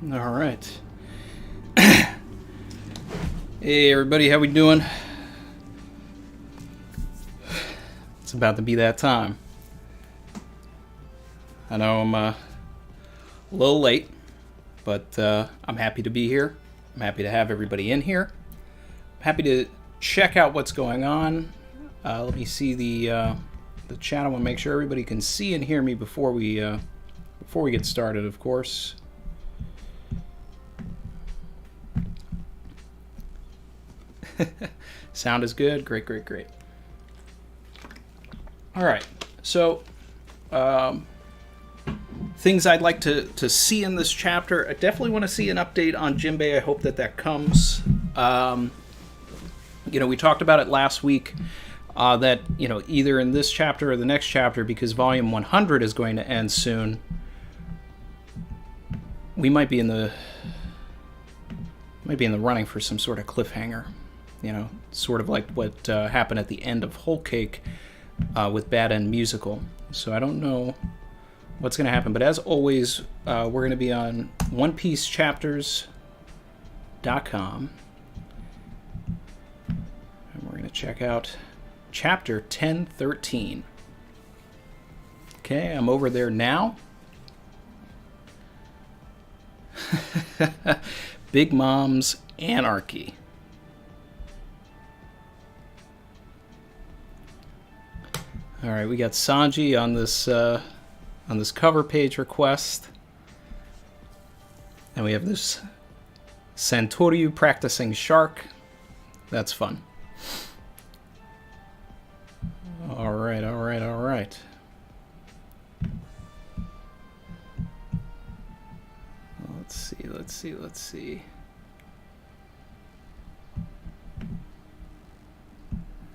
All right. Hey everybody, how we doing? It's about to be that time. I know I'm a little late, but I'm happy to be here. I'm happy to have everybody in here. I'm happy to check out what's going on. Let me see the chat. I want to make sure everybody can see and hear me before we get started, of course. Sound is good. Great, great, great. All right. So, things I'd like to see in this chapter. I definitely want to see an update on Jinbei. I hope that comes. We talked about it last week. That, either in this chapter or the next chapter, because Volume 100 is going to end soon, we might be in the running for some sort of cliffhanger. Sort of like what happened at the end of Whole Cake with Bad End Musical. So I don't know what's going to happen. But as always, we're going to be on OnePieceChapters.com. And we're going to check out Chapter 1013. Okay, I'm over there now. Big Mom's Anarchy. All right, we got Sanji on this cover page request, and we have this Santoryu practicing shark. That's fun. All right, all right, all right. Let's see, let's see, let's see.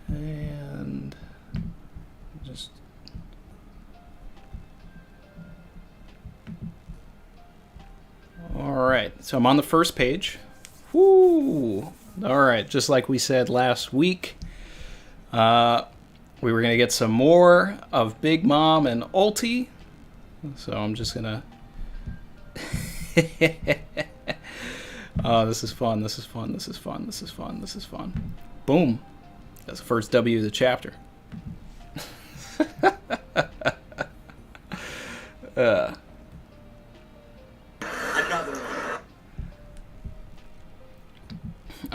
And just all right, so I'm on the first page. Woo! All right, just like we said last week, we were gonna get some more of Big Mom and Ulti, so I'm just gonna. Oh, this is fun! This is fun! This is fun! This is fun! This is fun! Boom! That's the first W of the chapter.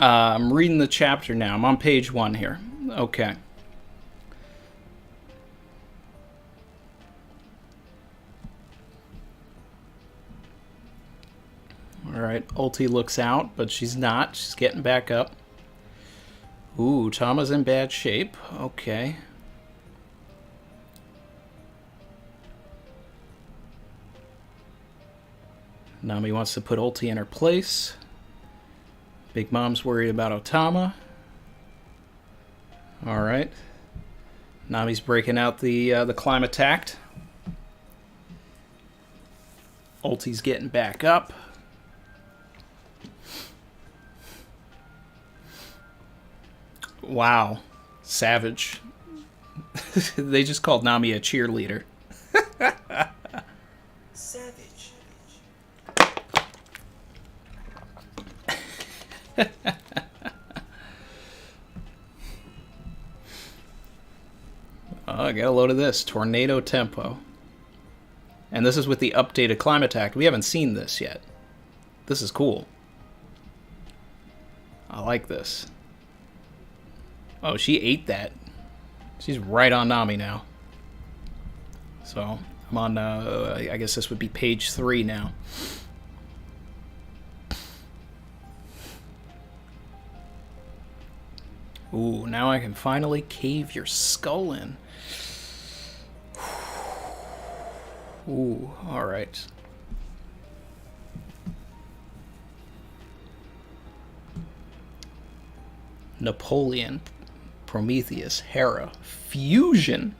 I'm reading the chapter now. I'm on page 1 here. Okay. Alright, Ulti looks out, but she's not. She's getting back up. Ooh, Tama's in bad shape. Okay. Nami wants to put Ulti in her place. Big Mom's worried about Otama. Alright. Nami's breaking out the climate tact. Ulti's getting back up. Wow. Savage. They just called Nami a cheerleader. Savage. Oh, I got a load of this. Tornado Tempo. And this is with the updated climate act. We haven't seen this yet. This is cool. I like this. Oh, she ate that. She's right on Nami now. So, I'm on, I guess this would be page 3 now. Ooh, now I can finally cave your skull in. Ooh, alright. Napoleon, Prometheus, Hera, fusion.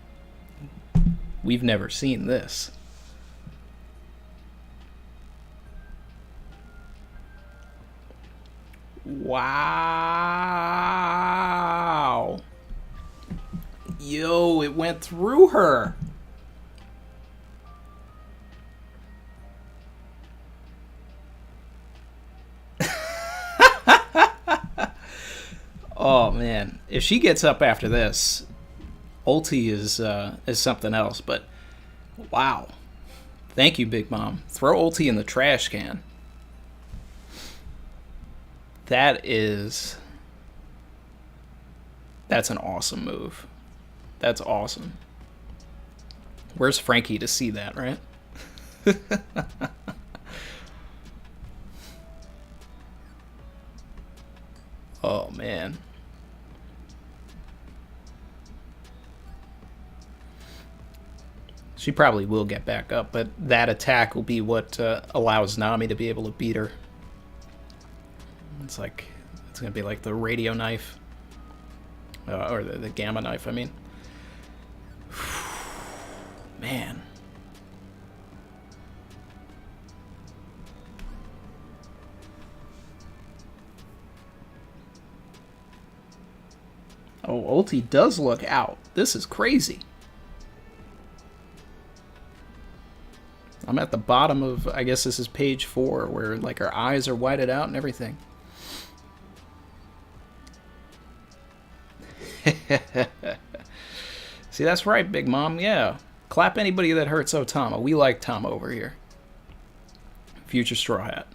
We've never seen this. Wow. Yo, it went through her. Oh man, if she gets up after this, Ulti is something else. But wow, thank you, Big Mom. Throw Ulti in the trash can. That's an awesome move. That's awesome. Where's Frankie to see that, right? Oh man. She probably will get back up, but that attack will be what allows Nami to be able to beat her. It's gonna be like the radio knife, or the gamma knife. I mean, man. Oh, Ulti does look out. This is crazy. I'm at the bottom of, I guess this is page 4, where like her eyes are whited out and everything. See, that's right, Big Mom. Yeah. Clap anybody that hurts Tama. We like Tama over here. Future Straw Hat.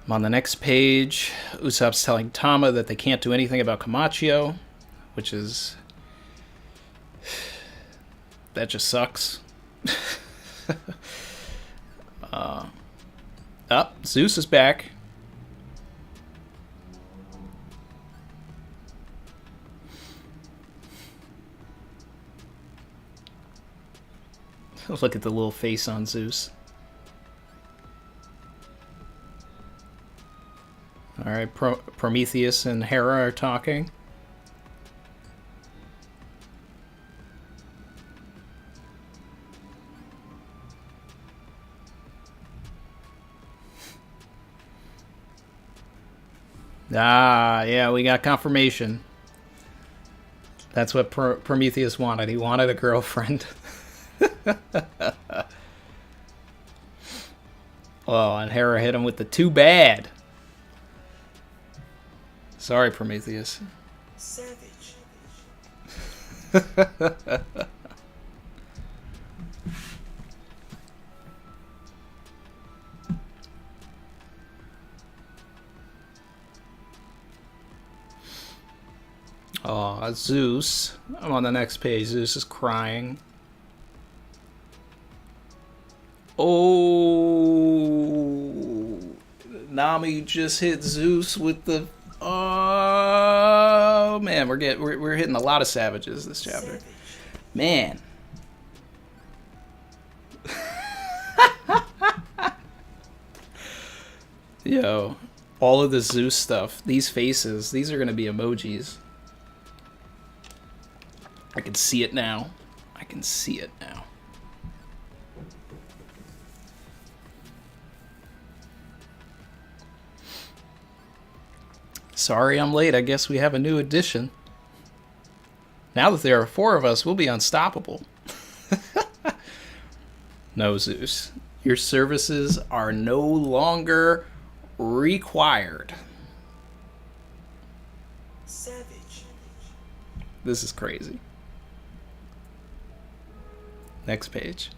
I'm on the next page. Usopp's telling Tama that they can't do anything about Kamachio, which is... that just sucks. Zeus is back. Look at the little face on Zeus. Alright, Prometheus and Hera are talking. Ah, yeah, we got confirmation. That's what Prometheus wanted. He wanted a girlfriend. Oh, and Hera hit him with the too bad. Sorry, Prometheus. Savage. Oh, Zeus. I'm on the next page. Zeus is crying. Oh, Nami just hit Zeus with the... Oh man, we're hitting a lot of savages this chapter. Man. Yo, all of the Zeus stuff, these faces, these are gonna be emojis. I can see it now. I can see it now. Sorry I'm late. I guess we have a new addition. Now that there are 4 of us, we'll be unstoppable. No, Zeus. Your services are no longer required. Savage. This is crazy. Next page.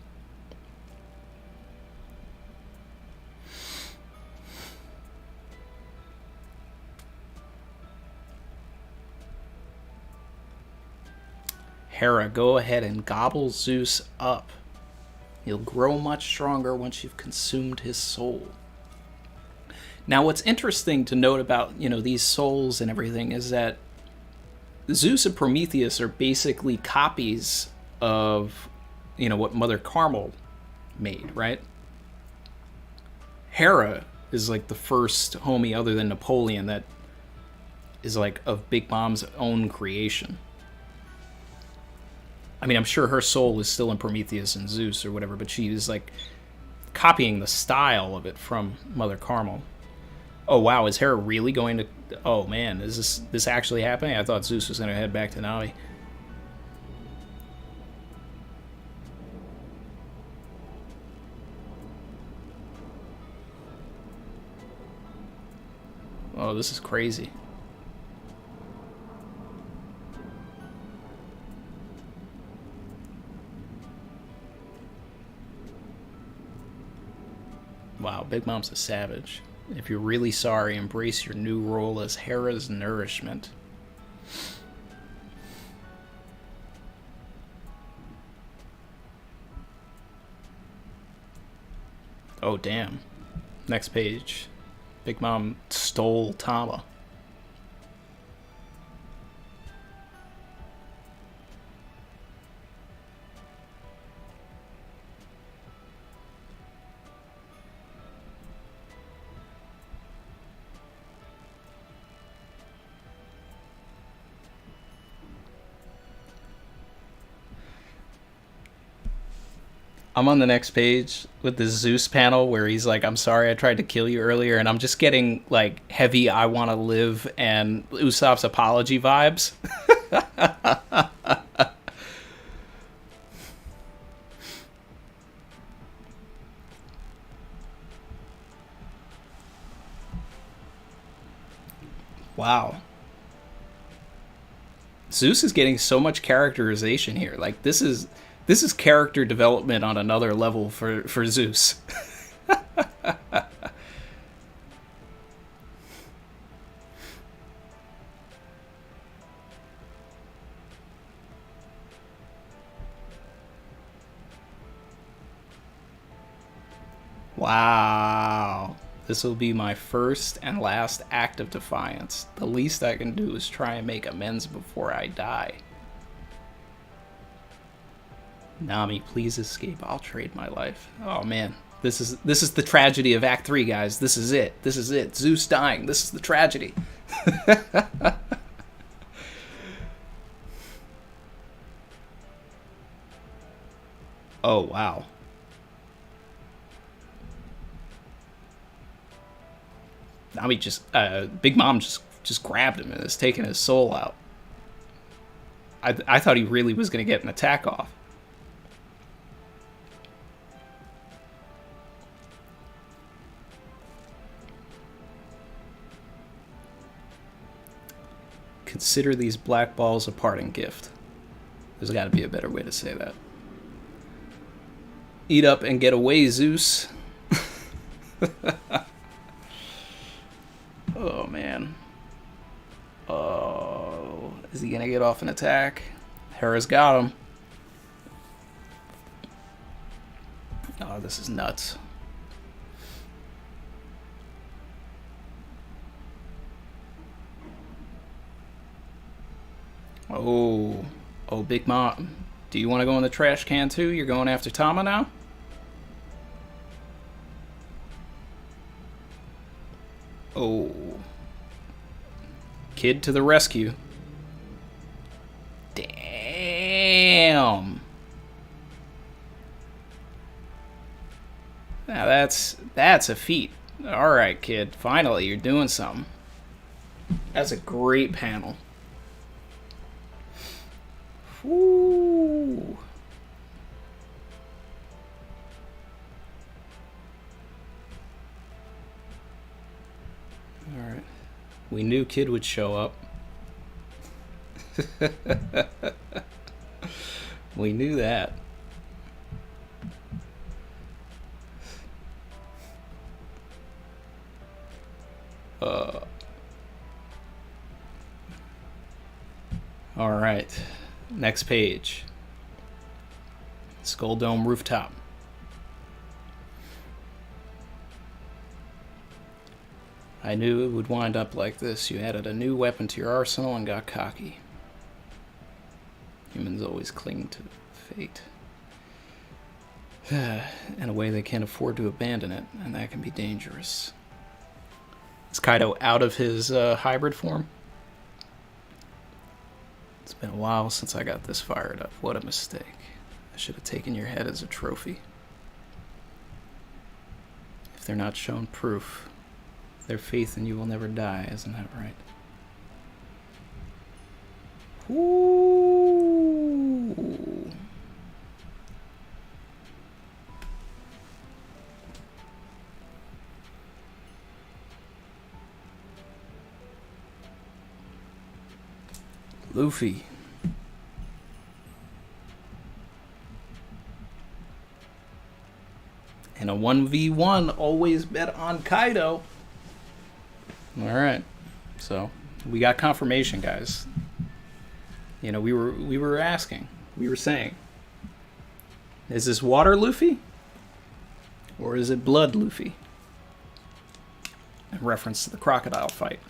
Hera, go ahead and gobble Zeus up. He'll grow much stronger once you've consumed his soul. Now, what's interesting to note about, these souls and everything is that Zeus and Prometheus are basically copies of, what Mother Carmel made, right? Hera is like the first homie other than Napoleon that is like of Big Mom's own creation. I mean, I'm sure her soul is still in Prometheus and Zeus or whatever, but she is like copying the style of it from Mother Carmel. Oh wow, is Hera really going to... Oh man, is this actually happening? I thought Zeus was going to head back to Nami. Oh, this is crazy. Wow, Big Mom's a savage. If you're really sorry, embrace your new role as Hera's nourishment. Oh, damn. Next page. Big Mom stole Tama. I'm on the next page with the Zeus panel where he's like, I'm sorry I tried to kill you earlier, and I'm just getting like heavy I wanna live and Usopp's apology vibes. Wow. Zeus is getting so much characterization here. Like this is character development on another level for Zeus. Wow. This will be my first and last act of defiance. The least I can do is try and make amends before I die. Nami, please escape. I'll trade my life. Oh man, this is the tragedy of Act 3, guys. This is it. This is it. Zeus dying. This is the tragedy. Oh wow. Nami just Big Mom just grabbed him and is taking his soul out. I thought he really was going to get an attack off. Consider these black balls a parting gift. There's got to be a better way to say that. Eat up and get away, Zeus. Oh, man. Oh, is he going to get off an attack? Hera's got him. Oh, this is nuts. Oh, Big Mom. Do you want to go in the trash can too? You're going after Tama now? Oh. Kid to the rescue. Damn. Now that's a feat. All right, kid. Finally, you're doing something. That's a great panel. Ooh. All right. We knew Kid would show up. We knew that. All right. Next page. Skull Dome rooftop. I knew it would wind up like this. You added a new weapon to your arsenal and got cocky. Humans always cling to fate. In a way they can't afford to abandon it, and that can be dangerous. Is Kaido out of his hybrid form? It's been a while since I got this fired up. What a mistake. I should have taken your head as a trophy. If they're not shown proof, their faith in you will never die, isn't that right? Ooh. Luffy. And a 1v1, always bet on Kaido. Alright. So, we got confirmation, guys. You know, we were asking. We were saying. Is this water Luffy? Or is it blood Luffy? In reference to the crocodile fight.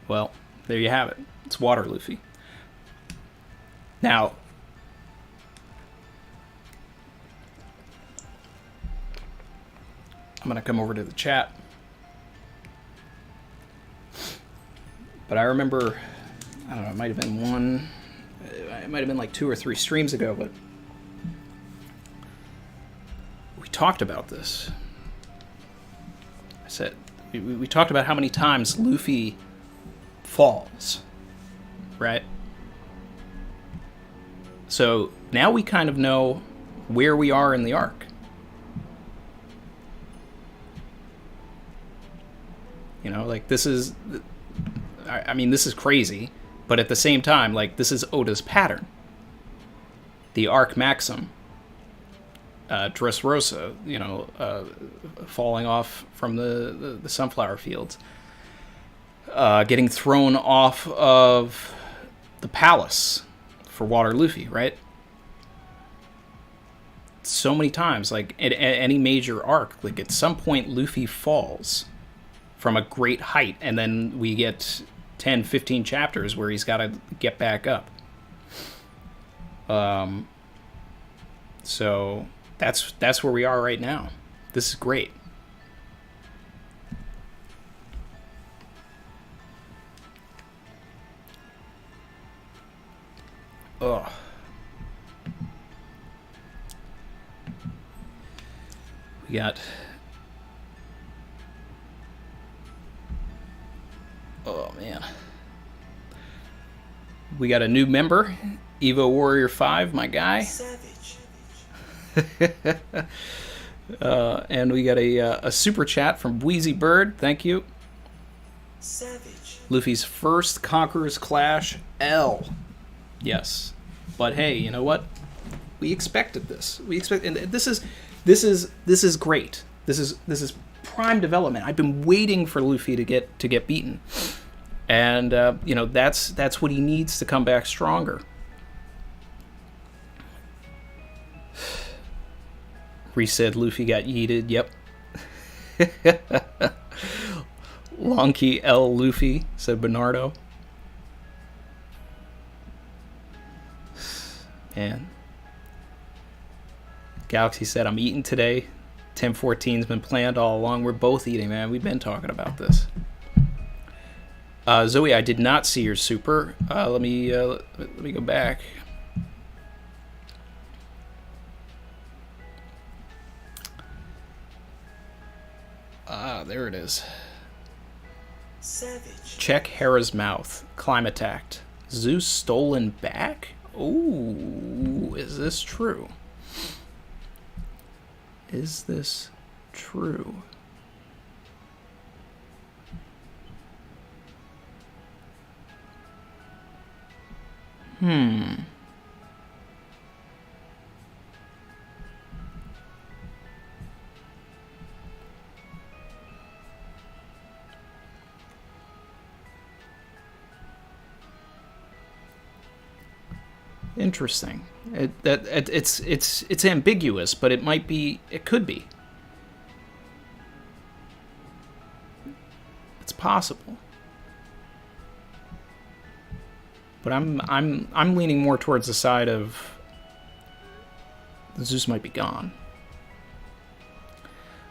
Well, there you have it. It's water Luffy. Now, I'm going to come over to the chat. But I remember, I don't know, it might have been it might have been like 2 or 3 streams ago, but we talked about this. I said, we talked about how many times Luffy falls, right? So now we kind of know where we are in the arc. You know, like, this is, I mean, this is crazy, but at the same time, like, this is Oda's pattern. The arc maxim, Dressrosa, you know, falling off from the sunflower fields, getting thrown off of the palace for Water Luffy, right? So many times, like, at any major arc, like, at some point Luffy falls from a great height, and then we get 10, 15 chapters where he's got to get back up. So that's where we are right now. This is great. Ugh. We got... Oh, man. We got a new member, Evo Warrior 5, my guy. Savage. And we got a super chat from Wheezy Bird. Thank you. Savage. Luffy's first Conqueror's Clash L. Yes. But hey, you know what? We expected this. And this is great. This is prime development. I've been waiting for Luffy to get beaten. And you know, that's what he needs to come back stronger. Reese said Luffy got yeeted. Yep. Lonky L. Luffy, said Bernardo. Man. Galaxy said, I'm eating today. 1014's been planned all along. We're both eating, man. We've been talking about this. Zoe, I did not see your super. Let me go back. There it is. Savage. Check Hera's mouth. Climate act. Zeus stolen back? Ooh, is this true? Is this true? Interesting. It's ambiguous, but it might be. It could be. It's possible. But I'm leaning more towards the side of Zeus might be gone.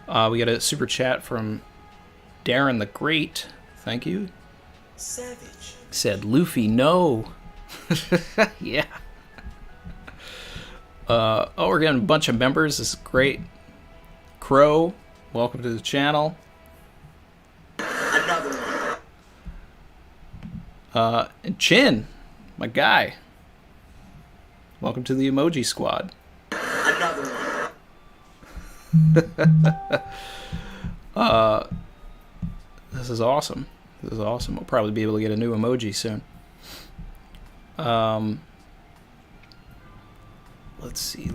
We got a super chat from Darren the Great. Thank you. Savage. Said Luffy, no. Yeah. We're getting a bunch of members. This is great. Crow, welcome to the channel. Another one. And Chin, my guy. Welcome to the emoji squad. Another one. This is awesome. This is awesome. We'll probably be able to get a new emoji soon. Let's see.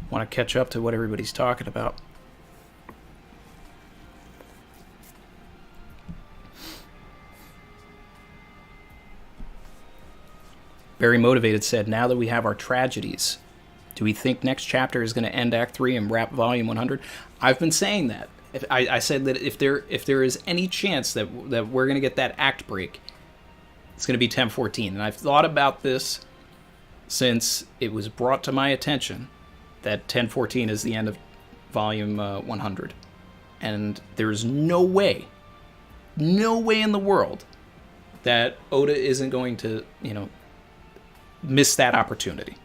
Want to catch up to what everybody's talking about. Very Motivated said, now that we have our tragedies, do we think next chapter is going to end Act 3 and wrap Volume 100? I've been saying that. I said that if there is any chance that we're going to get that act break, it's going to be 1014. And I've thought about this since it was brought to my attention that 1014 is the end of Volume 100. And there's no way in the world that Oda isn't going to, miss that opportunity.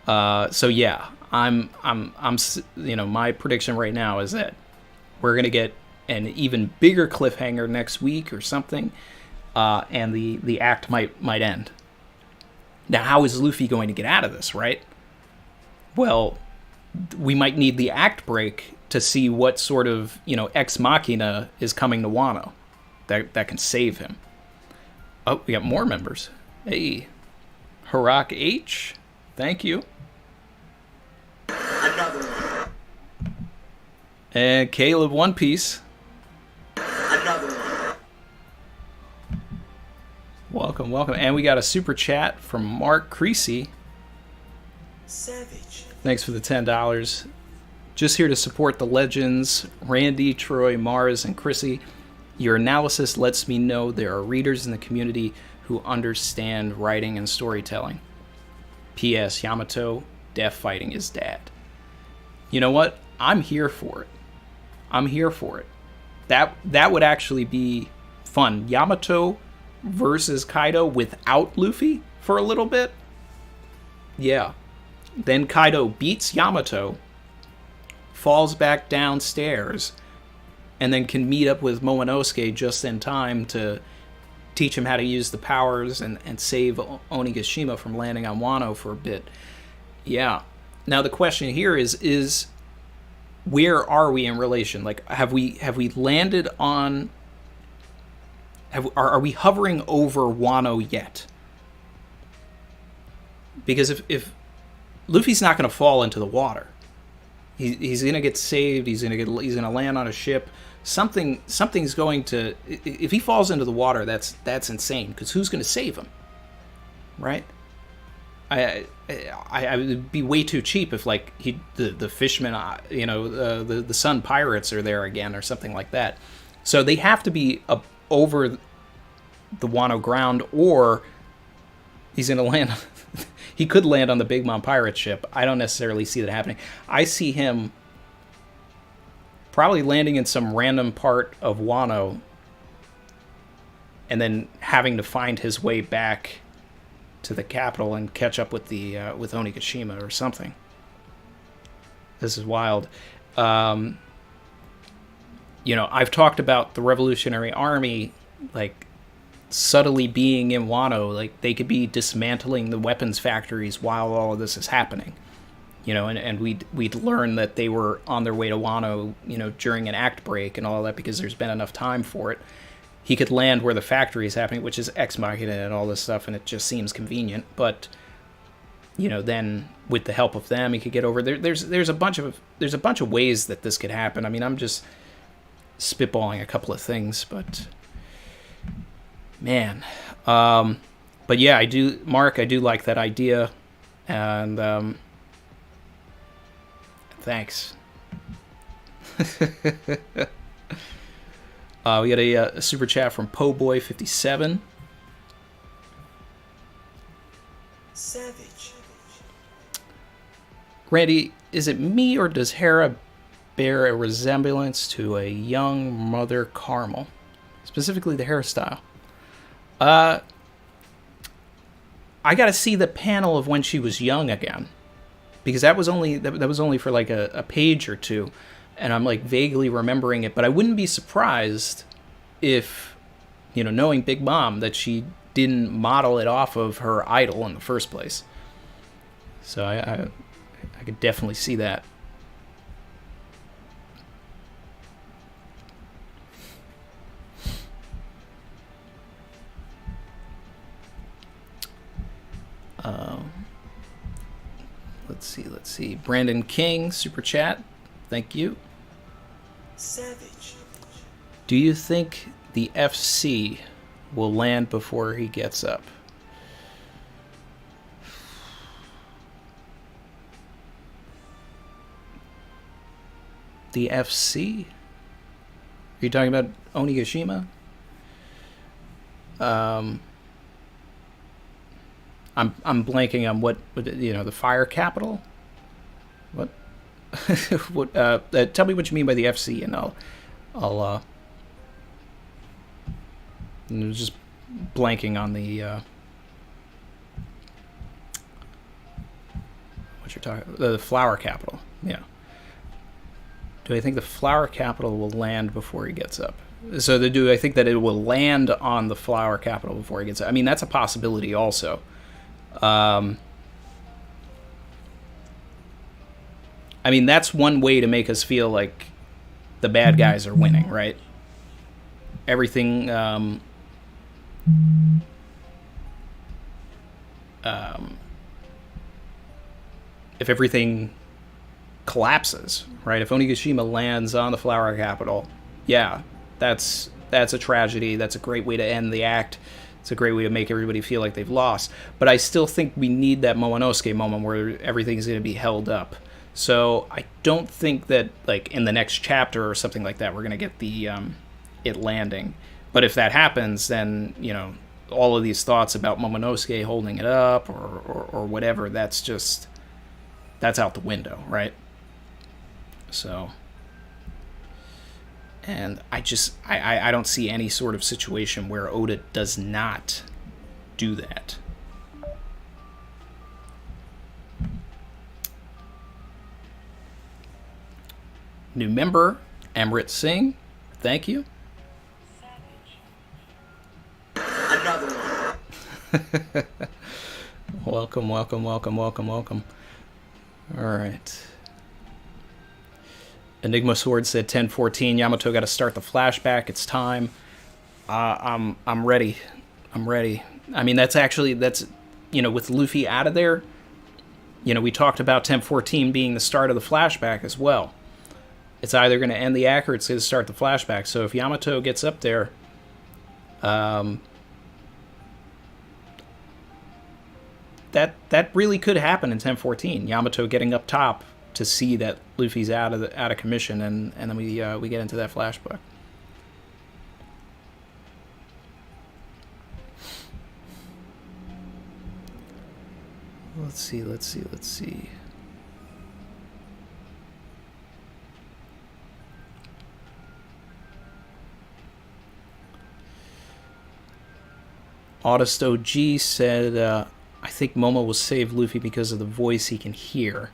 So yeah, I'm my prediction right now is that we're gonna get an even bigger cliffhanger next week or something, and the act might end. Now, how is Luffy going to get out of this, right? Well, we might need the act break to see what sort of ex machina is coming to Wano that can save him. Oh, we got more members. Hey, Harak H, thank you. Another one. And Caleb One Piece. Another one. Welcome. And we got a super chat from Mark Creasy. Savage. Thanks for the $10. Just here to support the legends, Randy, Troy, Mars, and Chrissy. Your analysis lets me know there are readers in the community who understand writing and storytelling. P.S. Yamato, death fighting his dad. You know what? I'm here for it. That would actually be fun. Yamato versus Kaido without Luffy for a little bit? Yeah. Then Kaido beats Yamato, falls back downstairs, and then can meet up with Momonosuke just in time to teach him how to use the powers and save Onigashima from landing on Wano for a bit. Yeah. Now the question here is where are we in relation? Like, have we landed on... Are we hovering over Wano yet? Because if Luffy's not going to fall into the water, he's going to get saved. He's going to land on a ship. Something's going to... If he falls into the water, that's insane. Because who's going to save him, right? I would be way too cheap if like the fishermen, the Sun Pirates are there again or something like that. So they have to be over the Wano ground, or he's going to land. He could land on the Big Mom pirate ship. I don't necessarily see that happening. I see him probably landing in some random part of Wano and then having to find his way back to the capital and catch up with with Onigashima or something. This is wild. I've talked about the Revolutionary Army, like, subtly being in Wano. Like, they could be dismantling the weapons factories while all of this is happening. And we'd learn that they were on their way to Wano, during an act break and all that, because there's been enough time for it. He could land where the factory is happening, which is Ex Machina and all this stuff, and it just seems convenient. But, then with the help of them, he could get over there. There's a bunch of ways that this could happen. I mean, I'm just spitballing a couple of things, but man. But yeah, I do like that idea, and thanks. We got a super chat from PoBoy57. Savage. Randy, is it me or does Hera bear a resemblance to a young Mother Carmel? Specifically the hairstyle. I gotta see the panel of when she was young again. Because that was only for like a page or two. And I'm like vaguely remembering it, but I wouldn't be surprised if, knowing Big Mom, that she didn't model it off of her idol in the first place. So I could definitely see that. Let's see. Brandon King, super chat. Thank you. Savage. Do you think the FC will land before he gets up? The FC? Are you talking about Onigashima? I'm blanking on what the fire capital. What? What? Tell me what you mean by the FC, and I'll I'm just blanking on the what you're talking. The flower capital. Yeah. Do I think the flower capital will land before he gets up? So do I think that it will land on the flower capital before he gets up? I mean, that's a possibility also. I mean, that's one way to make us feel like the bad guys are winning, right? Everything, if everything collapses, right? If Onigashima lands on the flower capital, yeah, that's a tragedy. That's a great way to end the act. It's a great way to make everybody feel like they've lost. But I still think we need that Momonosuke moment where everything's going to be held up. So I don't think that, like, in the next chapter or something like that, we're going to get the it landing. But if that happens, then, all of these thoughts about Momonosuke holding it up or whatever, that's out the window, right? So, and I don't see any sort of situation where Oda does not do that. New member, Amrit Singh, thank you. Another one. Welcome. All right. Enigma Sword said 10:14. Yamato got to start the flashback. It's time. I'm ready. I mean, that's with Luffy out of there. We talked about 10:14 being the start of the flashback as well. It's either going to end the act or it's going to start the flashback. So if Yamato gets up there, that really could happen in 10:14. Yamato getting up top to see that Luffy's out of commission, and then we get into that flashback. Let's see. Autist OG said, I think Momo will save Luffy because of the voice he can hear.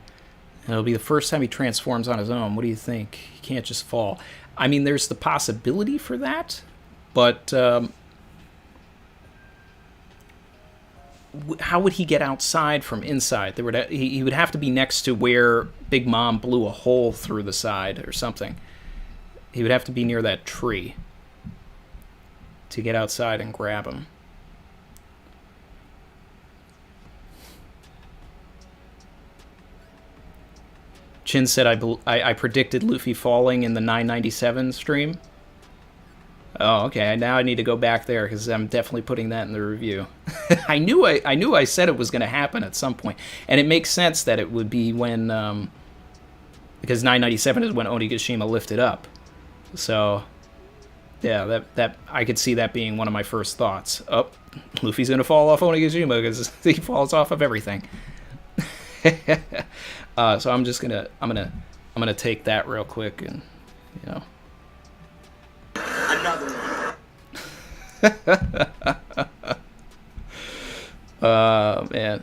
And it'll be the first time he transforms on his own. What do you think? He can't just fall. I mean, there's the possibility for that, but how would he get outside from inside? He would have to be next to where Big Mom blew a hole through the side or something. He would have to be near that tree to get outside and grab him. Chin said, I predicted Luffy falling in the 997 stream. Oh, okay. Now I need to go back there because I'm definitely putting that in the review. I knew I said it was going to happen at some point, and it makes sense that it would be when because 997 is when Onigashima lifted up. So yeah, that I could see that being one of my first thoughts. Oh, Luffy's going to fall off Onigashima because he falls off of everything. So I'm gonna take that real quick and Another one. Man.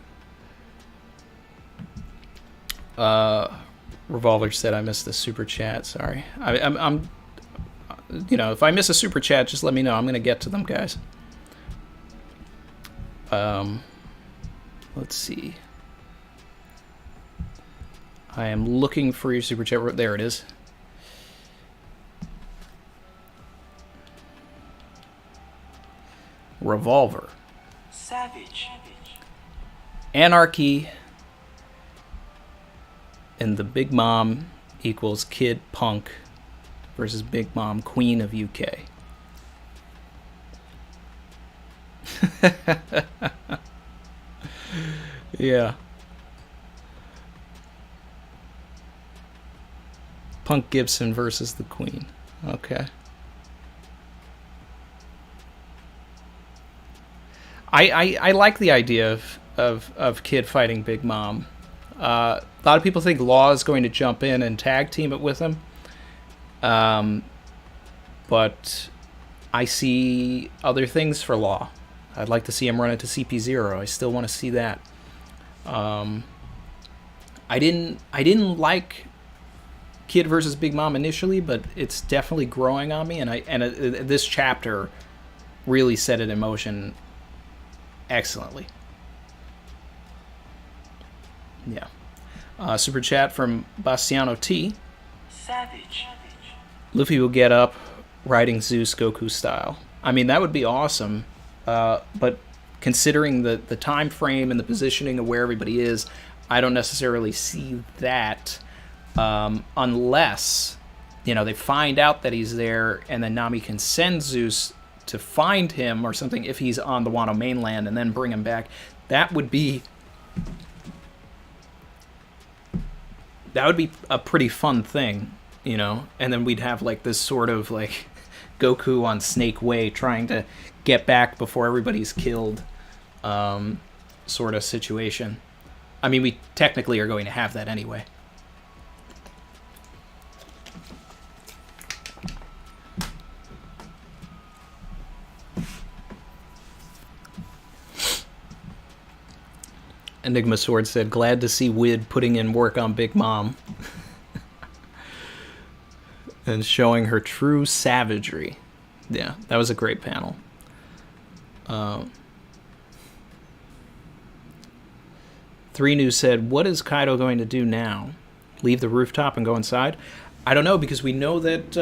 Revolver said I missed the super chat. Sorry. I'm if I miss a super chat, just let me know. I'm gonna get to them, guys. Let's see. I am looking for your super chat. There it is. Revolver. Savage. Anarchy. And the Big Mom equals Kid Punk versus Big Mom Queen of UK. Yeah. Punk Gibson versus the Queen. Okay. I like the idea of Kid fighting Big Mom. A lot of people think Law is going to jump in and tag team it with him. But I see other things for Law. I'd like to see him run into CP0. I still want to see that. I didn't like Kid versus Big Mom initially, but it's definitely growing on me, and this chapter really set it in motion excellently. Yeah. Super chat from Bastiano T. Savage. Luffy will get up riding Zeus Goku style. I mean, that would be awesome, but considering the time frame and the positioning of where everybody is, I don't necessarily see that unless, they find out that he's there and then Nami can send Zeus to find him or something if he's on the Wano mainland and then bring him back. That would be a pretty fun thing, and then we'd have like this sort of like Goku on Snake Way trying to get back before everybody's killed sort of situation. I mean, we technically are going to have that anyway. Enigma Sword said, glad to see Wid putting in work on Big Mom. And showing her true savagery. Yeah, that was a great panel. Three News said, what is Kaido going to do now? Leave the rooftop and go inside? I don't know, because we know that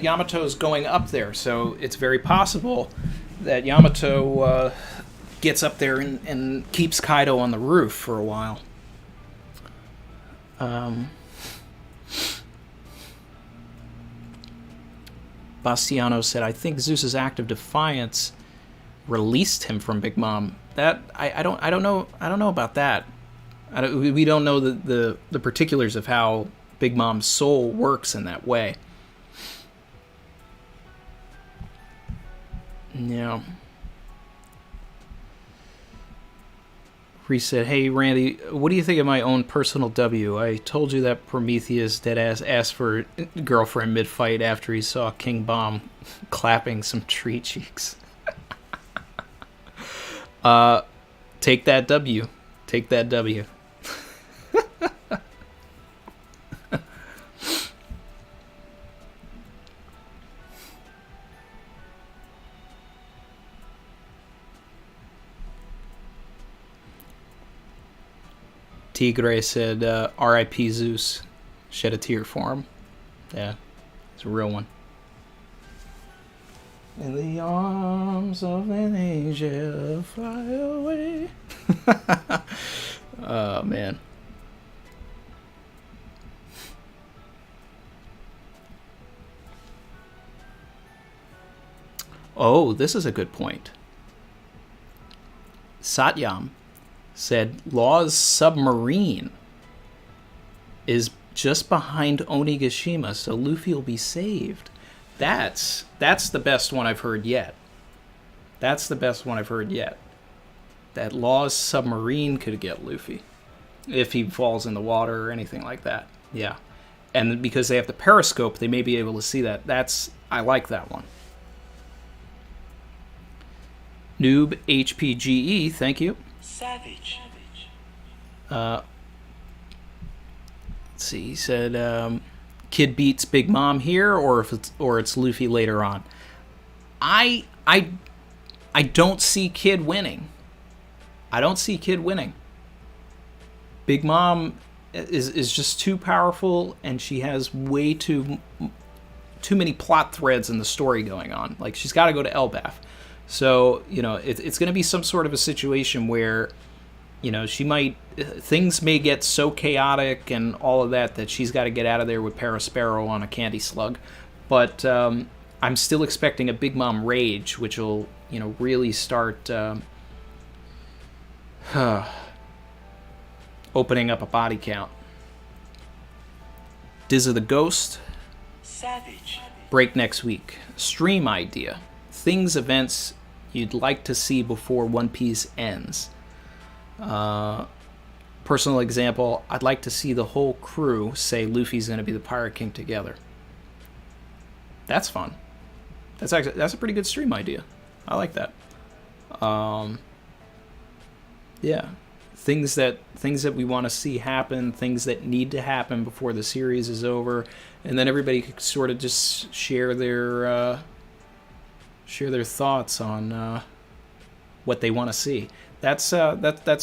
Yamato is going up there, so it's very possible that Yamato gets up there and keeps Kaido on the roof for a while. Bastiano said, I think Zeus's act of defiance released him from Big Mom. That I don't know about that. We don't know the particulars of how Big Mom's soul works in that way. Yeah. Reese said, hey, Randy, what do you think of my own personal W? I told you that Prometheus deadass asked for girlfriend mid-fight after he saw King Bomb clapping some tree cheeks. Take that W. Take that W. Tigre said, R.I.P. Zeus. Shed a tear for him. Yeah, it's a real one. In the arms of an angel, fly away. Oh, man. Oh, this is a good point. Satyam said Law's submarine is just behind Onigashima, so Luffy will be saved. That's the best one I've heard yet. That's the best one I've heard yet. That Law's submarine could get Luffy if he falls in the water or anything like that. Yeah. And because they have the periscope, they may be able to see that. I like that one. Noob HPGE, thank you. Savage. Let's see. He said, "Kid beats Big Mom here, or it's Luffy later on." I don't see Kid winning. I don't see Kid winning. Big Mom is just too powerful, and she has way too many plot threads in the story going on. Like, she's got to go to Elbaf. So, it's going to be some sort of a situation where You know, she might, things may get so chaotic and all of that she's got to get out of there with Parasparrow on a candy slug. But I'm still expecting a Big Mom Rage, which will, you know, really start opening up a body count. Diz of the Ghost. Savage. Break next week. Stream idea. Things, events you'd like to see before One Piece ends. Personal example, I'd like to see the whole crew say Luffy's going to be the Pirate King together. That's fun. That's a pretty good stream idea. I like that. Yeah, things that we want to see happen, things that need to happen before the series is over, and then everybody could sort of just share their thoughts on what they want to see. That's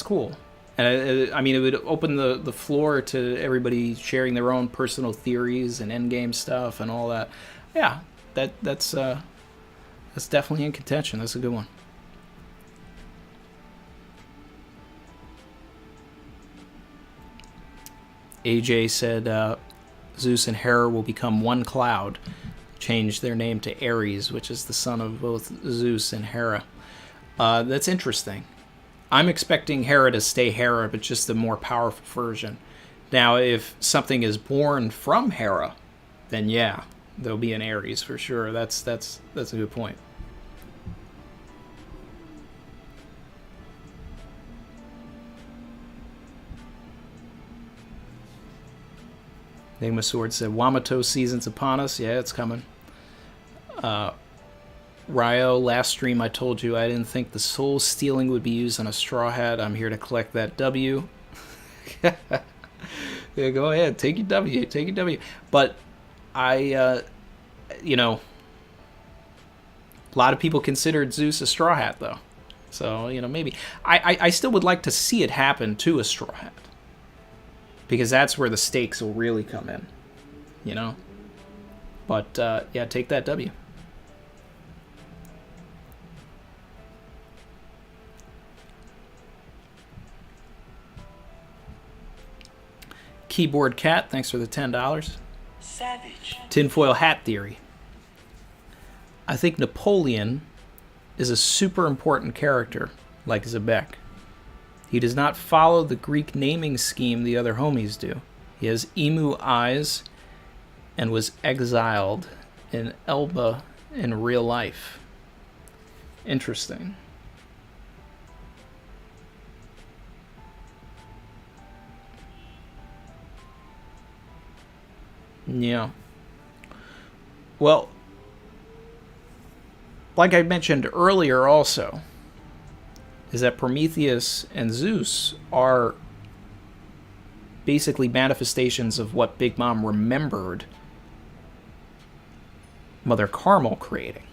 cool. And I mean, it would open the floor to everybody sharing their own personal theories and endgame stuff and all that. Yeah, that's definitely in contention. That's a good one. AJ said Zeus and Hera will become one cloud, change their name to Ares, which is the son of both Zeus and Hera. That's interesting. I'm expecting Hera to stay Hera, but just a more powerful version. Now, if something is born from Hera, then yeah, there'll be an Ares for sure. That's a good point. Enigma Sword said, Wamato season's upon us. Yeah, it's coming. Ryo, last stream I told you I didn't think the soul stealing would be used on a Straw Hat. I'm here to collect that W. Yeah, go ahead. Take your W. Take your W. But I, you know, a lot of people considered Zeus a Straw Hat, though. So, you know, maybe. I still would like to see it happen to a Straw Hat. Because that's where the stakes will really come in. You know? But, yeah, take that W. Keyboard Cat, thanks for the $10. Savage. Tinfoil Hat Theory. I think Napoleon is a super important character, like Zebek. He does not follow the Greek naming scheme the other homies do. He has emu eyes and was exiled in Elba in real life. Interesting. Yeah. Well, like I mentioned earlier also, is that Prometheus and Zeus are basically manifestations of what Big Mom remembered Mother Carmel creating,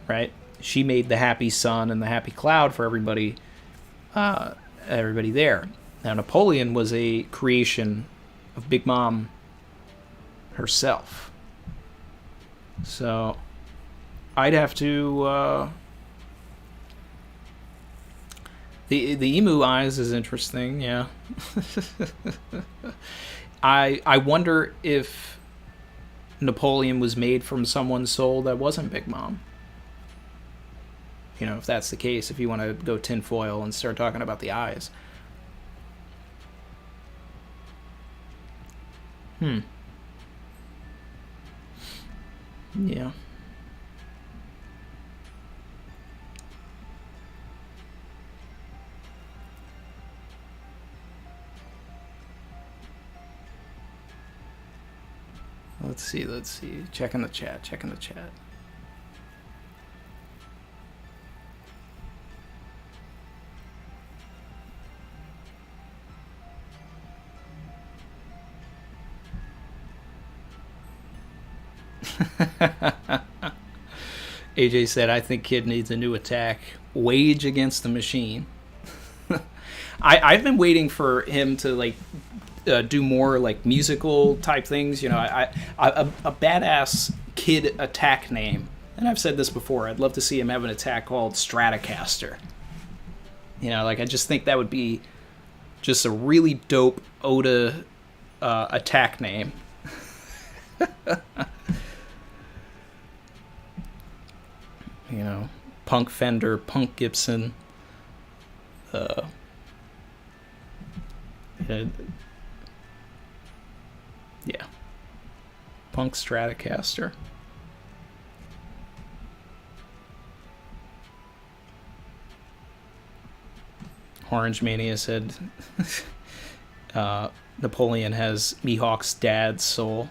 right? She made the happy sun and the happy cloud for everybody there. Now, Napoleon was a creation of Big Mom herself. So I'd have to the emu eyes is interesting, yeah. I wonder if Napoleon was made from someone's soul that wasn't Big Mom. You know, if that's the case, if you want to go tinfoil and start talking about the eyes. Yeah. Let's see. Checking the chat. AJ said, I think Kid needs a new attack. Wage against the machine. I've been waiting for him to, like, do more, like, musical type things. You know, a badass Kid attack name. And I've said this before. I'd love to see him have an attack called Stratocaster. You know, like, I just think that would be Just a really dope Oda attack name. You know, Punk Fender, Punk Gibson. Yeah. Punk Stratocaster. Orange Mania said Napoleon has Mihawk's dad's soul.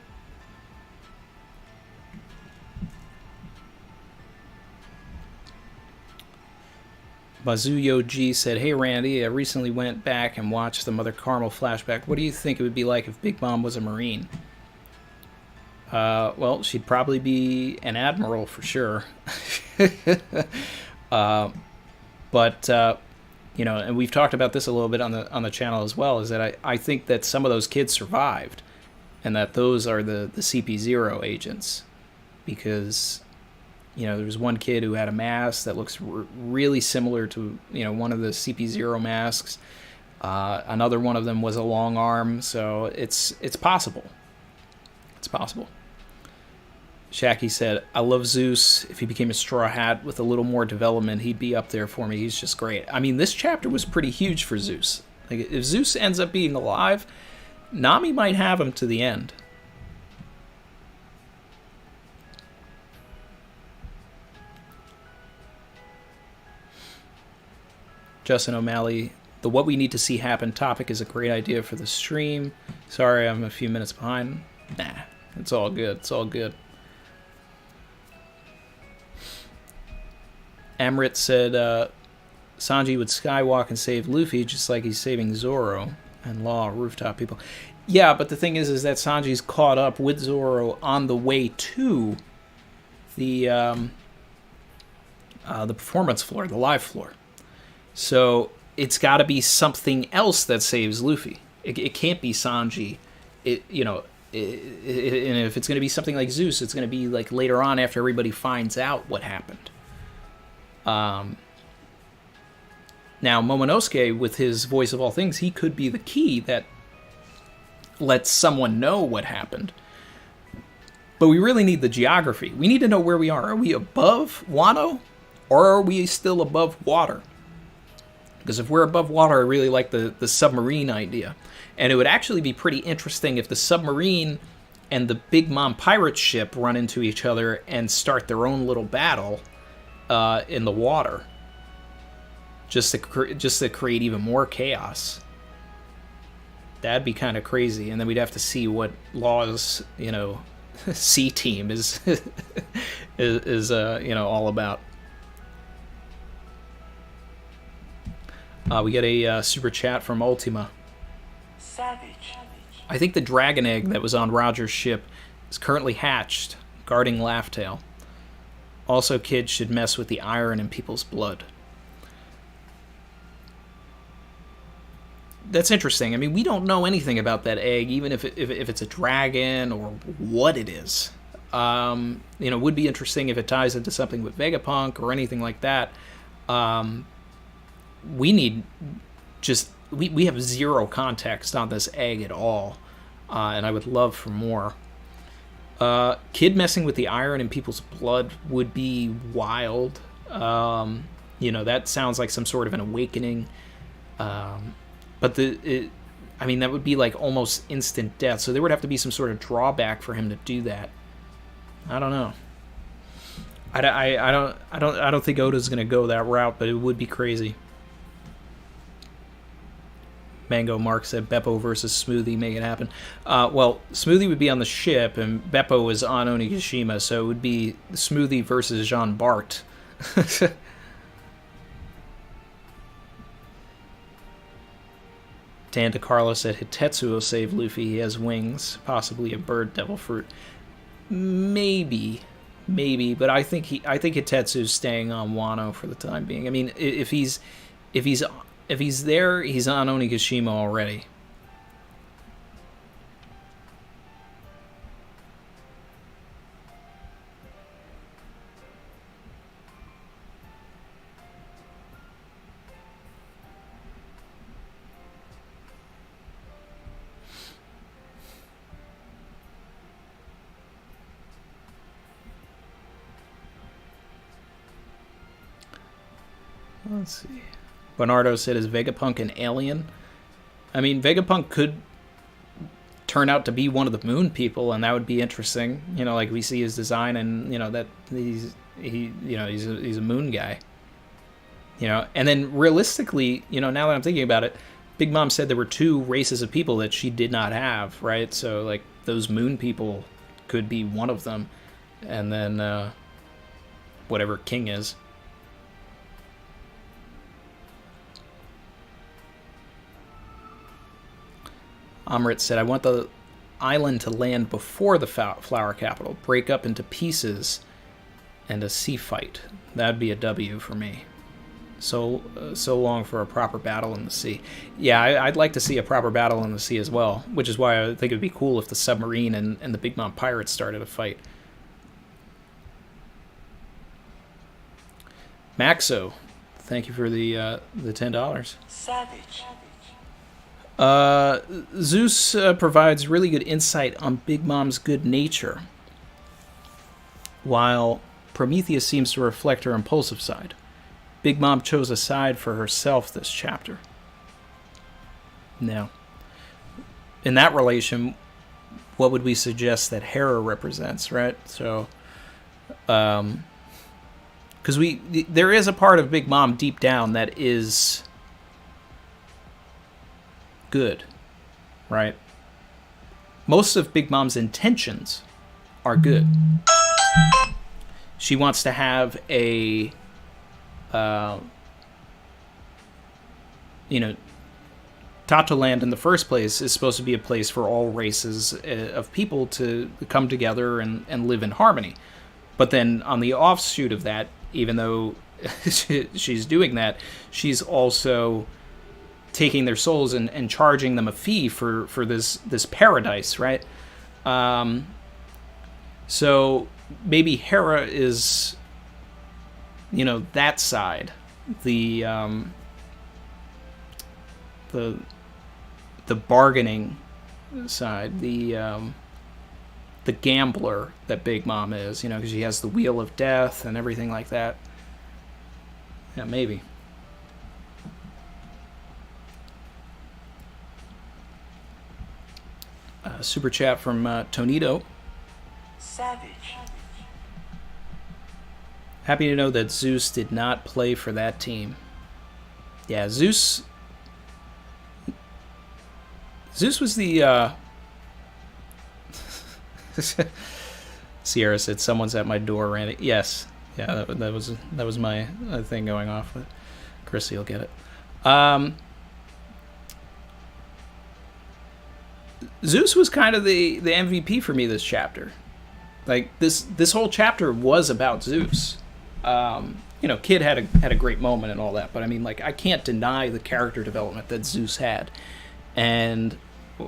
Bazuyo G said, "Hey Randy, I recently went back and watched the Mother Carmel flashback. What do you think it would be like if Big Mom was a Marine?" Well, she'd probably be an admiral for sure. But you know, and we've talked about this a little bit on the channel as well, is that I think that some of those kids survived, and that those are the CP0 agents, because, you know, there was one kid who had a mask that looks really similar to, you know, one of the CP0 masks. Another one of them was a long arm, so it's possible. It's possible. Shaki said, "I love Zeus. If he became a Straw Hat with a little more development, he'd be up there for me. He's just great." I mean, this chapter was pretty huge for Zeus. Like, if Zeus ends up being alive, Nami might have him to the end. Justin O'Malley, the "what we need to see happen" topic is a great idea for the stream. Sorry, I'm a few minutes behind. Nah, it's all good. It's all good. Amrit said Sanji would skywalk and save Luffy just like he's saving Zoro and Law Rooftop people. Yeah, but the thing is that Sanji's caught up with Zoro on the way to the performance floor, the live floor. So it's got to be something else that saves Luffy. It can't be Sanji. And if it's going to be something like Zeus, it's going to be like later on after everybody finds out what happened. Now Momonosuke, with his voice of all things, he could be the key that lets someone know what happened. But we really need the geography. We need to know where we are. Are we above Wano, or are we still above water? Because if we're above water, I really like the submarine idea. And it would actually be pretty interesting if the submarine and the Big Mom pirate ship run into each other and start their own little battle in the water, just to create even more chaos. That'd be kind of crazy, and then we'd have to see what Law's, you know, C team is all about. We get a super chat from Ultima. Savage. I think the dragon egg that was on Roger's ship is currently hatched, guarding Laughtail. Also, kids should mess with the iron in people's blood. That's interesting. I mean, we don't know anything about that egg, even if it's a dragon or what it is. It would be interesting if it ties into something with Vegapunk or anything like that. We have zero context on this egg at all, and I would love for more. Kid messing with the iron in people's blood would be wild. That sounds like some sort of an awakening. But that would be like almost instant death. So there would have to be some sort of drawback for him to do that. I don't know. I don't think Oda's gonna go that route, but it would be crazy. Mango Mark said Beppo versus Smoothie, make it happen. Well, Smoothie would be on the ship, and Beppo is on Onigashima, so it would be Smoothie versus Jean Bart. Dan DeCarlo said Hitetsu will save Luffy. He has wings, possibly a bird devil fruit. Maybe, but I think Hitetsu's staying on Wano for the time being. I mean, if he's there, he's on Onigashima already. Let's see. Bernardo said, is Vegapunk an alien? I mean, Vegapunk could turn out to be one of the moon people, and that would be interesting. You know, like we see his design, and you know that he's a moon guy. You know, and then realistically, you know, now that I'm thinking about it, Big Mom said there were 2 races of people that she did not have, right? So like those moon people could be one of them, and then whatever King is. Amrit said, I want the island to land before the flower capital, break up into pieces, and a sea fight. That'd be a W for me. So long for a proper battle in the sea. Yeah, I'd like to see a proper battle in the sea as well, which is why I think it'd be cool if the submarine and the Big Mom pirates started a fight. Maxo, thank you for the $10. Savage. Zeus provides really good insight on Big Mom's good nature, while Prometheus seems to reflect her impulsive side. Big Mom chose a side for herself this chapter. Now, in that relation, what would we suggest that Hera represents, right? So, because there is a part of Big Mom deep down that is good, right? Most of Big Mom's intentions are good. She wants to have a, Tatoland in the first place is supposed to be a place for all races of people to come together and live in harmony. But then on the offshoot of that, even though she's doing that, she's also taking their souls and charging them a fee for this paradise, right? So maybe Hera is, that side, the bargaining side, the gambler that Big Mom is, because she has the wheel of death and everything like that. Yeah, maybe. Super chat from Tonito. Savage. Happy to know that Zeus did not play for that team. Yeah, Zeus was the Sierra said someone's at my door, Randy. Yes. Yeah, that was my thing going off, but Chrissy will get it. Zeus was kind of the MVP for me this chapter. Like this whole chapter was about Zeus. Kid had a great moment and all that, but I mean, like, I can't deny the character development that Zeus had, and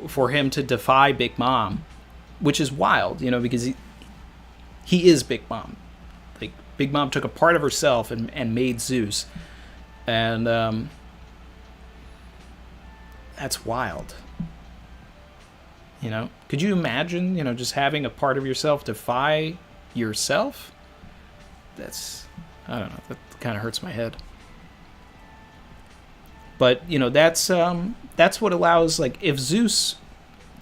for him to defy Big Mom, which is wild, because he is Big Mom. Like, Big Mom took a part of herself and made Zeus, and that's wild. Could you imagine, just having a part of yourself defy yourself? I don't know, that kind of hurts my head. But, that's what allows, like, if Zeus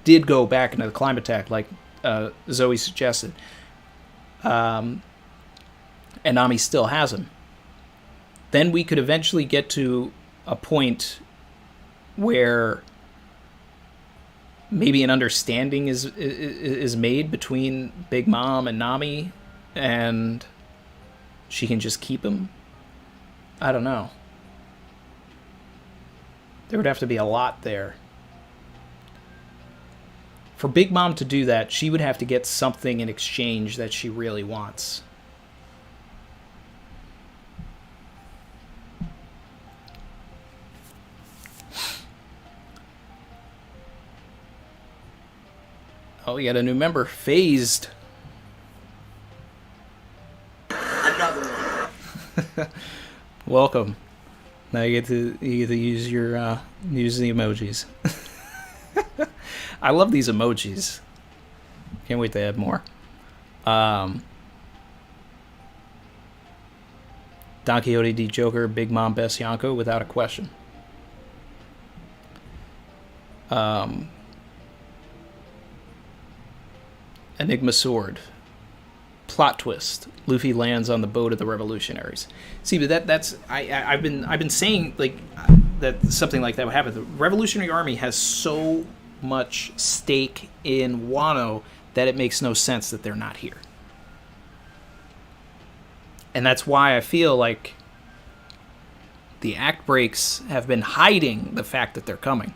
did go back into the climate attack, like Zoe suggested, and Nami still has him, then we could eventually get to a point where maybe an understanding is made between Big Mom and Nami, and she can just keep him. I don't know. There would have to be a lot there. For Big Mom to do that, she would have to get something in exchange that she really wants. Oh, we got a new member, Phased. Another one. Welcome. Now you get to use your use the emojis. I love these emojis. Can't wait to add more. Don Quixote D. Joker, Big Mom, Best Yonko, without a question. Enigma Sword. Plot twist. Luffy lands on the boat of the revolutionaries. See, but I've been saying like that something like that would happen. The Revolutionary Army has so much stake in Wano that it makes no sense that they're not here. And that's why I feel like the act breaks have been hiding the fact that they're coming.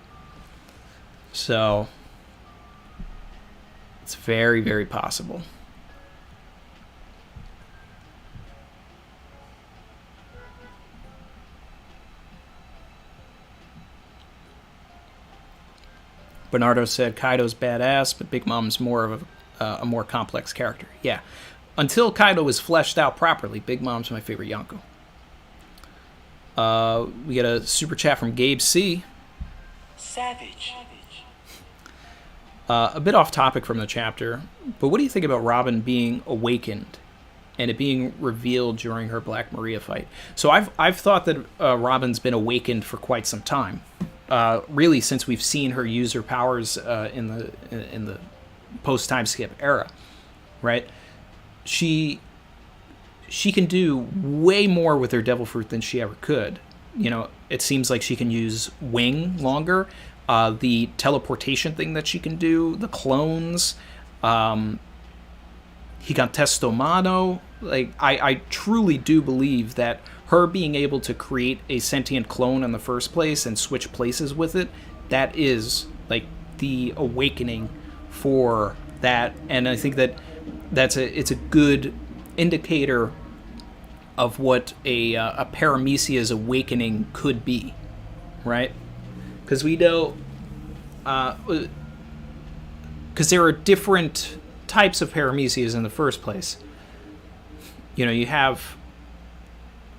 So it's very, very possible. Bernardo said Kaido's badass, but Big Mom's more of a more complex character. Yeah. Until Kaido is fleshed out properly, Big Mom's my favorite Yonko. We get a super chat from Gabe C. Savage. A bit off topic from the chapter, but what do you think about Robin being awakened and it being revealed during her Black Maria fight? So I've thought that Robin's been awakened for quite some time. Really, since we've seen her use her powers in the post time skip era, right? She can do way more with her devil fruit than she ever could. You know, it seems like she can use wing longer. The teleportation thing that she can do, the clones, Gigantesto Mano. Like, I truly do believe that her being able to create a sentient clone in the first place and switch places with it, that is like the awakening for that. And I think that it's a good indicator of what a Paramecia's awakening could be, right? Because we know, because there are different types of Paramecias in the first place. You know, you have,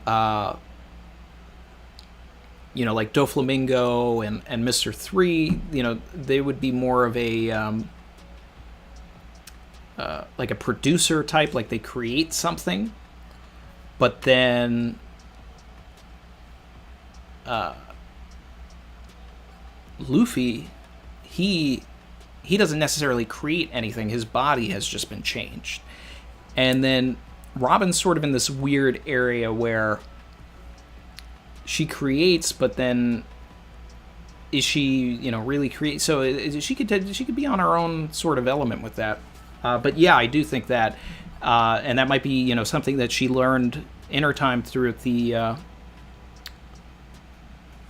like Doflamingo and Mr. 3, you know, they would be more of a, like a producer type, like they create something, but then Luffy, he doesn't necessarily create anything. His body has just been changed. And then Robin's sort of in this weird area where she creates, but then is she, really create? So she could be on her own sort of element with that. But yeah, I do think that, and that might be, something that she learned in her time throughout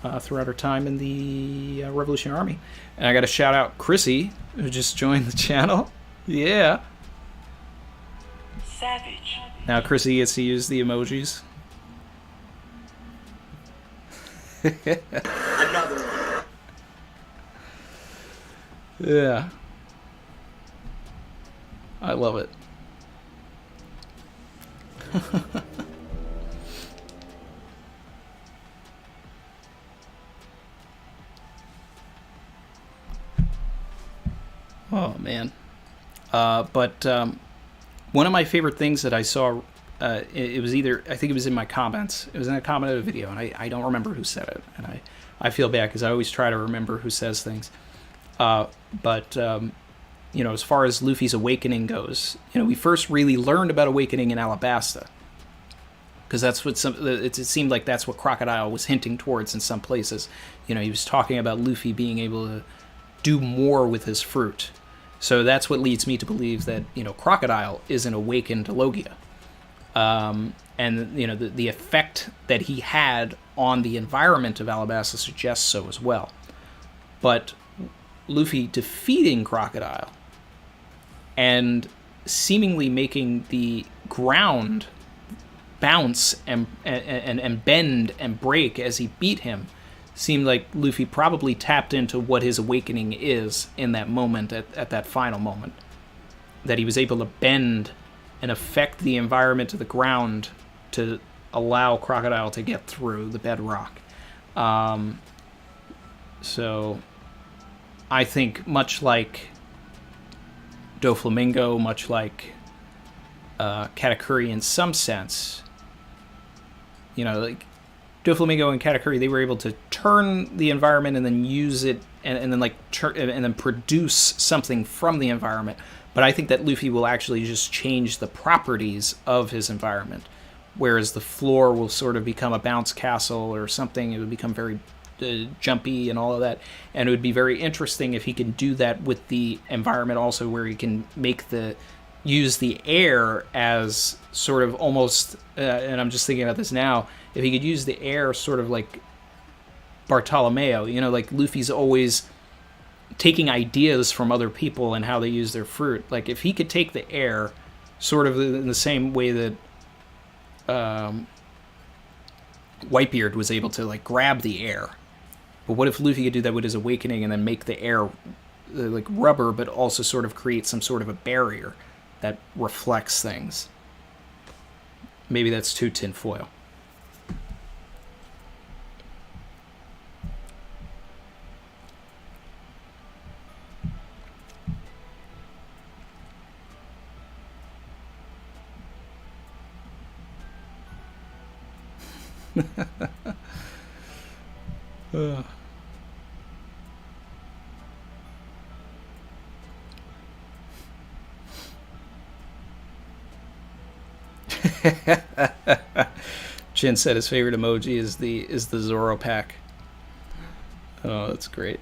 her time in the Revolutionary Army. And I got to shout out Chrissy, who just joined the channel. Yeah. Savage. Now Chrissy gets to use the emojis. Another one. Yeah. I love it. Oh, man. But one of my favorite things that I saw, it was either, I think it was in my comments. It was in a comment of a video, and I don't remember who said it. And I feel bad because I always try to remember who says things. But as far as Luffy's awakening goes, we first really learned about awakening in Alabasta. Because that's what it seemed like that's what Crocodile was hinting towards in some places. He was talking about Luffy being able to do more with his fruit. So that's what leads me to believe that, Crocodile is an awakened Logia. And, the effect that he had on the environment of Alabasta suggests so as well. But Luffy defeating Crocodile and seemingly making the ground bounce and bend and break as he beat him seemed like Luffy probably tapped into what his awakening is in that moment, at that final moment. That he was able to bend and affect the environment of the ground to allow Crocodile to get through the bedrock. So I think much like Doflamingo, much like Katakuri in some sense, you know, like Doflamingo and Katakuri, they were able to turn the environment and then use it and then like and then produce something from the environment. But I think that Luffy will actually just change the properties of his environment, whereas the floor will sort of become a bounce castle or something. It would become very jumpy and all of that, and it would be very interesting if he can do that with the environment also, where he can use the air as sort of almost, and I'm just thinking about this now, if he could use the air sort of like Bartolomeo, you know, like Luffy's always taking ideas from other people and how they use their fruit. Like if he could take the air sort of in the same way that Whitebeard was able to like grab the air. But what if Luffy could do that with his awakening and then make the air like rubber, but also sort of create some sort of a barrier that reflects things? Maybe that's too tinfoil. Chin said his favorite emoji is the Zoro pack. Oh, that's great.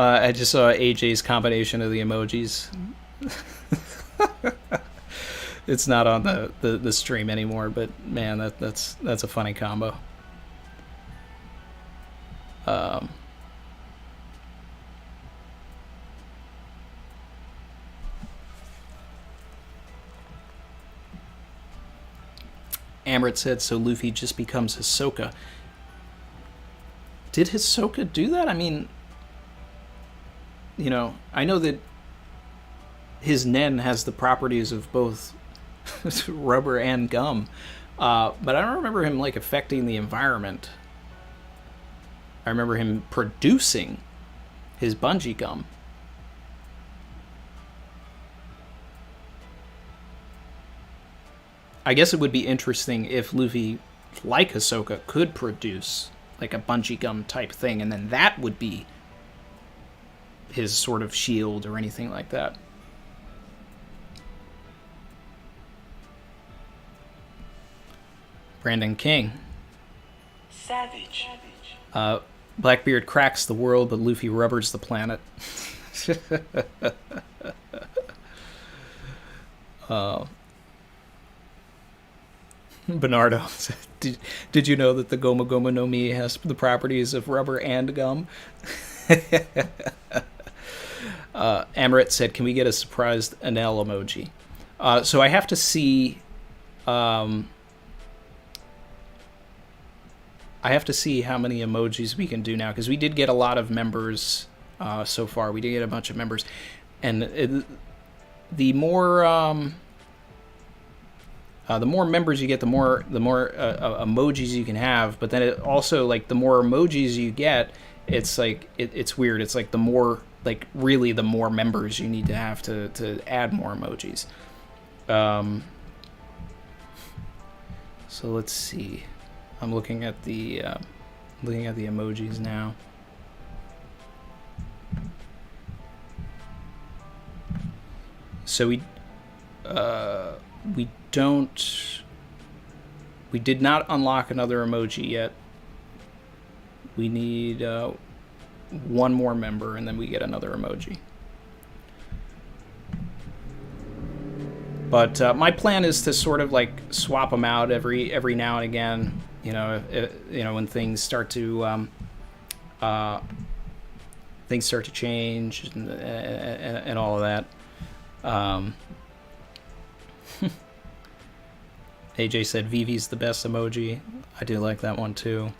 I just saw AJ's combination of the emojis. It's not on the stream anymore, but man, that's a funny combo. Amrit said, so Luffy just becomes Hisoka. Did Hisoka do that? I mean, you know, I know that his Nen has the properties of both rubber and gum, but I don't remember him like affecting the environment. I remember him producing his bungee gum. I guess it would be interesting if Luffy, like Hisoka, could produce like a bungee gum type thing, and then that would be his sort of shield or anything like that. Brandon King. Savage. Blackbeard cracks the world, but Luffy rubbers the planet. Bernardo, did you know that the Goma Goma no Mi has the properties of rubber and gum? Amaret said, can we get a surprised Anel emoji? So I have to see... I have to see how many emojis we can do now, because we did get a lot of members so far. We did get a bunch of members, and the more members you get, the more emojis you can have. But then it also, like, the more emojis you get, it's like it's weird. It's like the more, like, really the more members you need to have to add more emojis. So let's see. I'm looking at the emojis now. So we did not unlock another emoji yet. We need one more member, and then we get another emoji. But my plan is to sort of like swap them out every now and again. You know, when things start to change and all of that. AJ said Vivi's the best emoji. I do like that one too.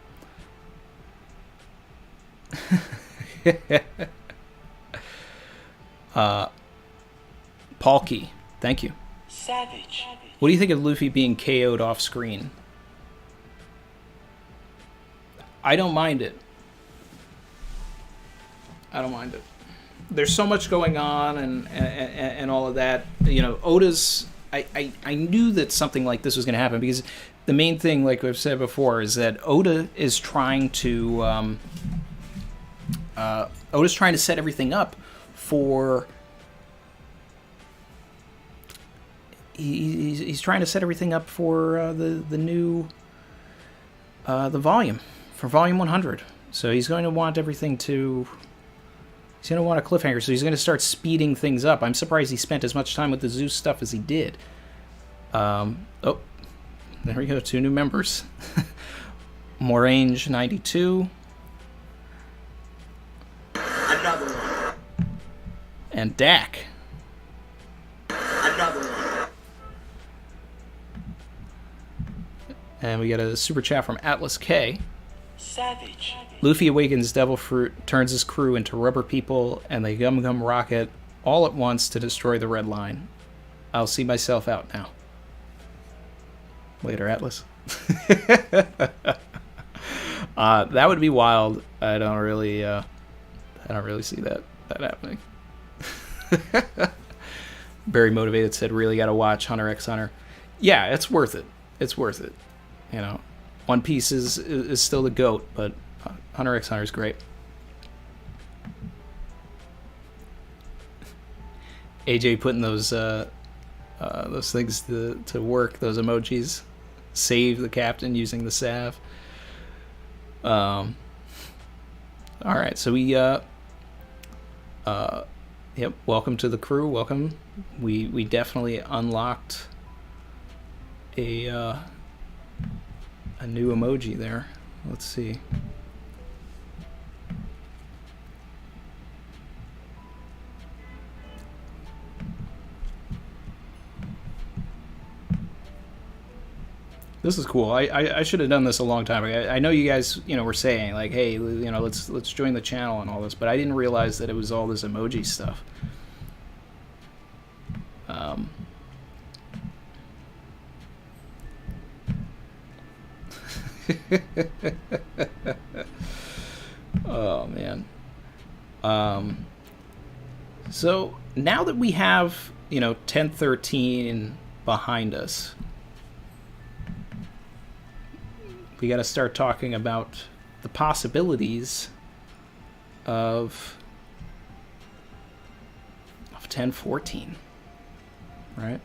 Palky, thank you. Savage. What do you think of Luffy being KO'd off screen? I don't mind it. I don't mind it. There's so much going on and all of that. You know, Oda's. I knew that something like this was going to happen because the main thing, like I've said before, is that Oda is trying to. Oda's trying to set everything up for. He's trying to set everything up for the new the volume for volume 100. So he's going to want everything to. He's going to want a cliffhanger, so he's going to start speeding things up. I'm surprised he spent as much time with the Zeus stuff as he did. Oh, there we go. 2 new members. Morange 92. Another one. And Dak. Another one. And we got a super chat from Atlas K. Savage. Luffy awakens Devil Fruit, turns his crew into rubber people, and they gum rocket all at once to destroy the Red Line. I'll see myself out now. Later, Atlas. That would be wild. I don't really see that happening. Very motivated said, really got to watch Hunter x Hunter. Yeah, it's worth it. It's worth it. You know, One Piece is still the GOAT, but Hunter x Hunter is great. AJ putting those things to work, those emojis. Save the captain using the salve. All right, so we yep, welcome to the crew. Welcome. We definitely unlocked a new emoji there. Let's see. This is cool. I should have done this a long time ago. I know you guys, were saying like, hey, let's join the channel and all this, but I didn't realize that it was all this emoji stuff. Oh man. So now that we have 1013 behind us, we got to start talking about the possibilities of 1014, right?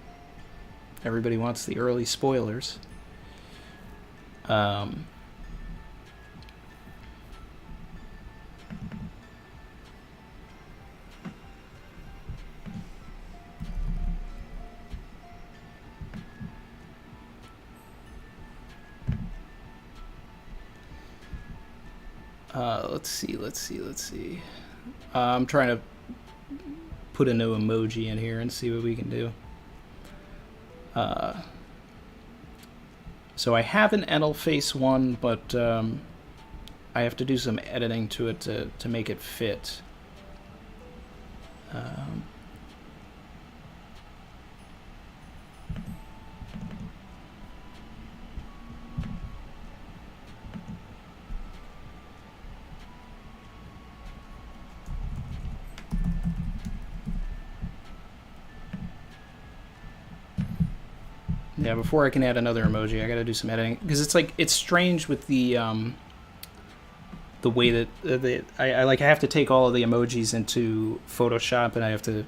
Everybody wants the early spoilers. Let's see. I'm trying to put a new emoji in here and see what we can do. So I have an Enel face one, but I have to do some editing to it to make it fit. Yeah, before I can add another emoji, I gotta do some editing because it's strange with the way that I have to take all of the emojis into Photoshop and I have to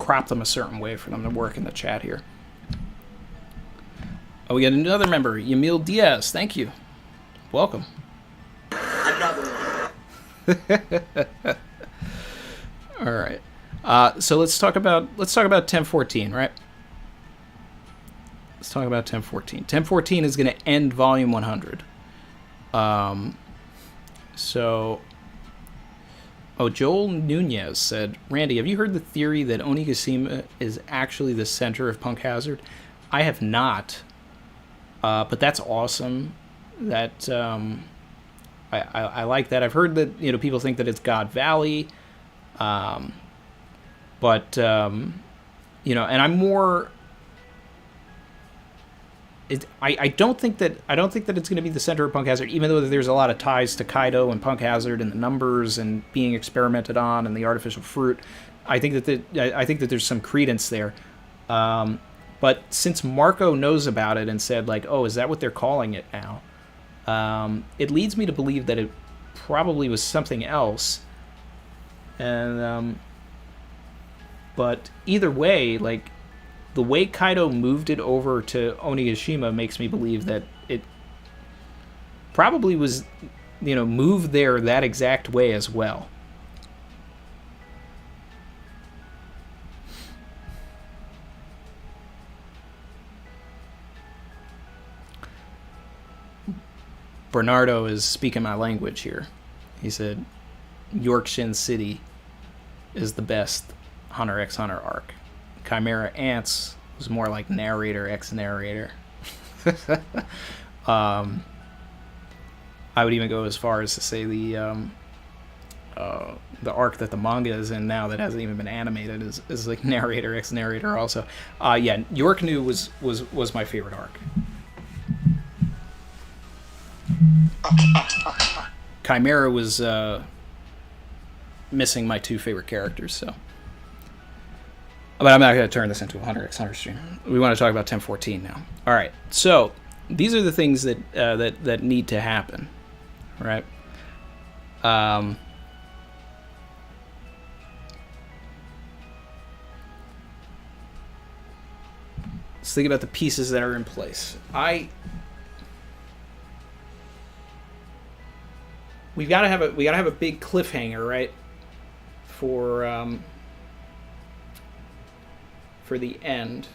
crop them a certain way for them to work in the chat here. Oh, we got another member, Yamil Diaz. Thank you. Welcome. Another one. All right. So let's talk about 1014, right? Let's talk about 1014. 1014 is going to end volume 100. Joel Nunez said, Randy, have you heard the theory that Onigashima is actually the center of Punk Hazard? I have not, but that's awesome. That I like that. I've heard that people think that it's God Valley, but and I'm more. I don't think that it's going to be the center of Punk Hazard, even though there's a lot of ties to Kaido and Punk Hazard and the numbers and being experimented on and the artificial fruit. I think that there's some credence there. But since Marco knows about it and said, like, oh, is that what they're calling it now? It leads me to believe that it probably was something else. And but either way, like, the way Kaido moved it over to Onigashima makes me believe that it probably was, moved there that exact way as well. Bernardo is speaking my language here. He said, Yorkshin City is the best Hunter x Hunter arc. Chimera Ants was more like narrator x narrator. I would even go as far as to say the arc that the manga is in now that hasn't even been animated is like narrator x narrator also. Yeah, York New was my favorite arc. Chimera was missing my two favorite characters, so. But I'm not going to turn this into a Hunter x Hunter stream. We want to talk about 1014 now. All right, so these are the things that that need to happen, right? Let's think about the pieces that are in place. We gotta have a big cliffhanger, right? For the end.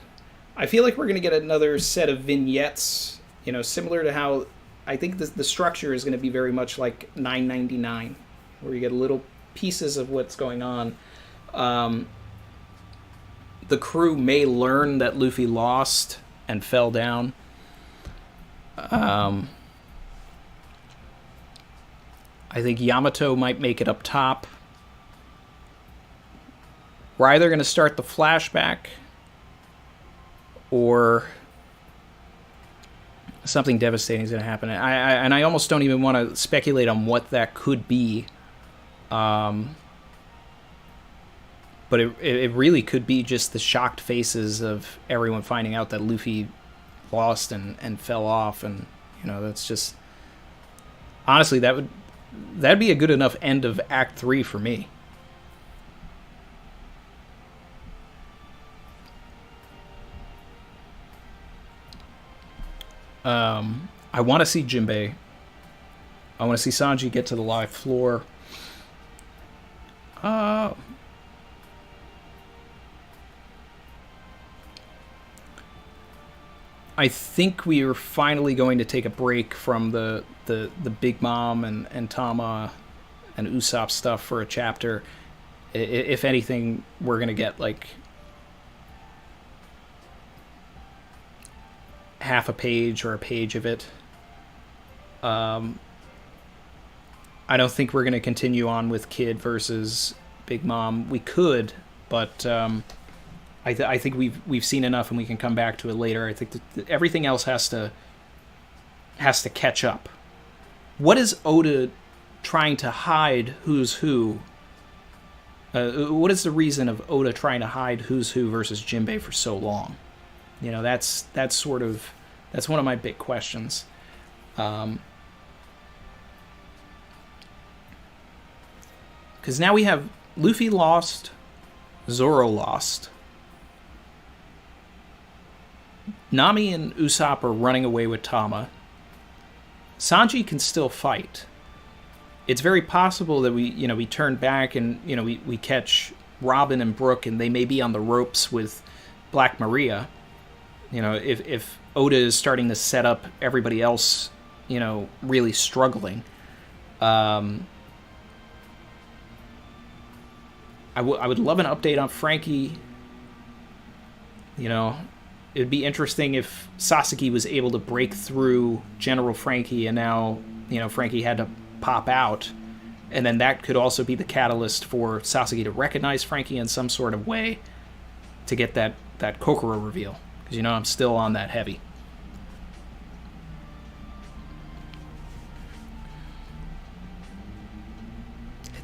I feel like we're gonna get another set of vignettes, similar to how I think the structure is gonna be very much like 999, where you get little pieces of what's going on. The crew may learn that Luffy lost and fell down. I think Yamato might make it up top. We're either going to start the flashback or something devastating is going to happen. I almost don't even want to speculate on what that could be. But it really could be just the shocked faces of everyone finding out that Luffy lost and fell off. And, that's just... Honestly, that'd be a good enough end of Act 3 for me. I want to see Jinbei. I want to see Sanji get to the live floor. I think we are finally going to take a break from the Big Mom and Tama and Usopp stuff for a chapter. If anything, we're going to get like half a page or a page of it. I don't think we're going to continue on with Kid versus Big Mom. We could, but I think we've seen enough and we can come back to it later. I think that everything else has to catch up. What is Oda trying to hide who's who? What is the reason of Oda trying to hide who's who versus Jinbei for so long? That's one of my big questions. Because now we have Luffy lost, Zoro lost, Nami and Usopp are running away with Tama. Sanji can still fight. It's very possible that we turn back and we catch Robin and Brook and they may be on the ropes with Black Maria. If Oda is starting to set up everybody else, really struggling. I would love an update on Frankie. It'd be interesting if Sasaki was able to break through General Frankie and now, Frankie had to pop out. And then that could also be the catalyst for Sasaki to recognize Frankie in some sort of way to get that Kokoro reveal. Because, I'm still on that heavy.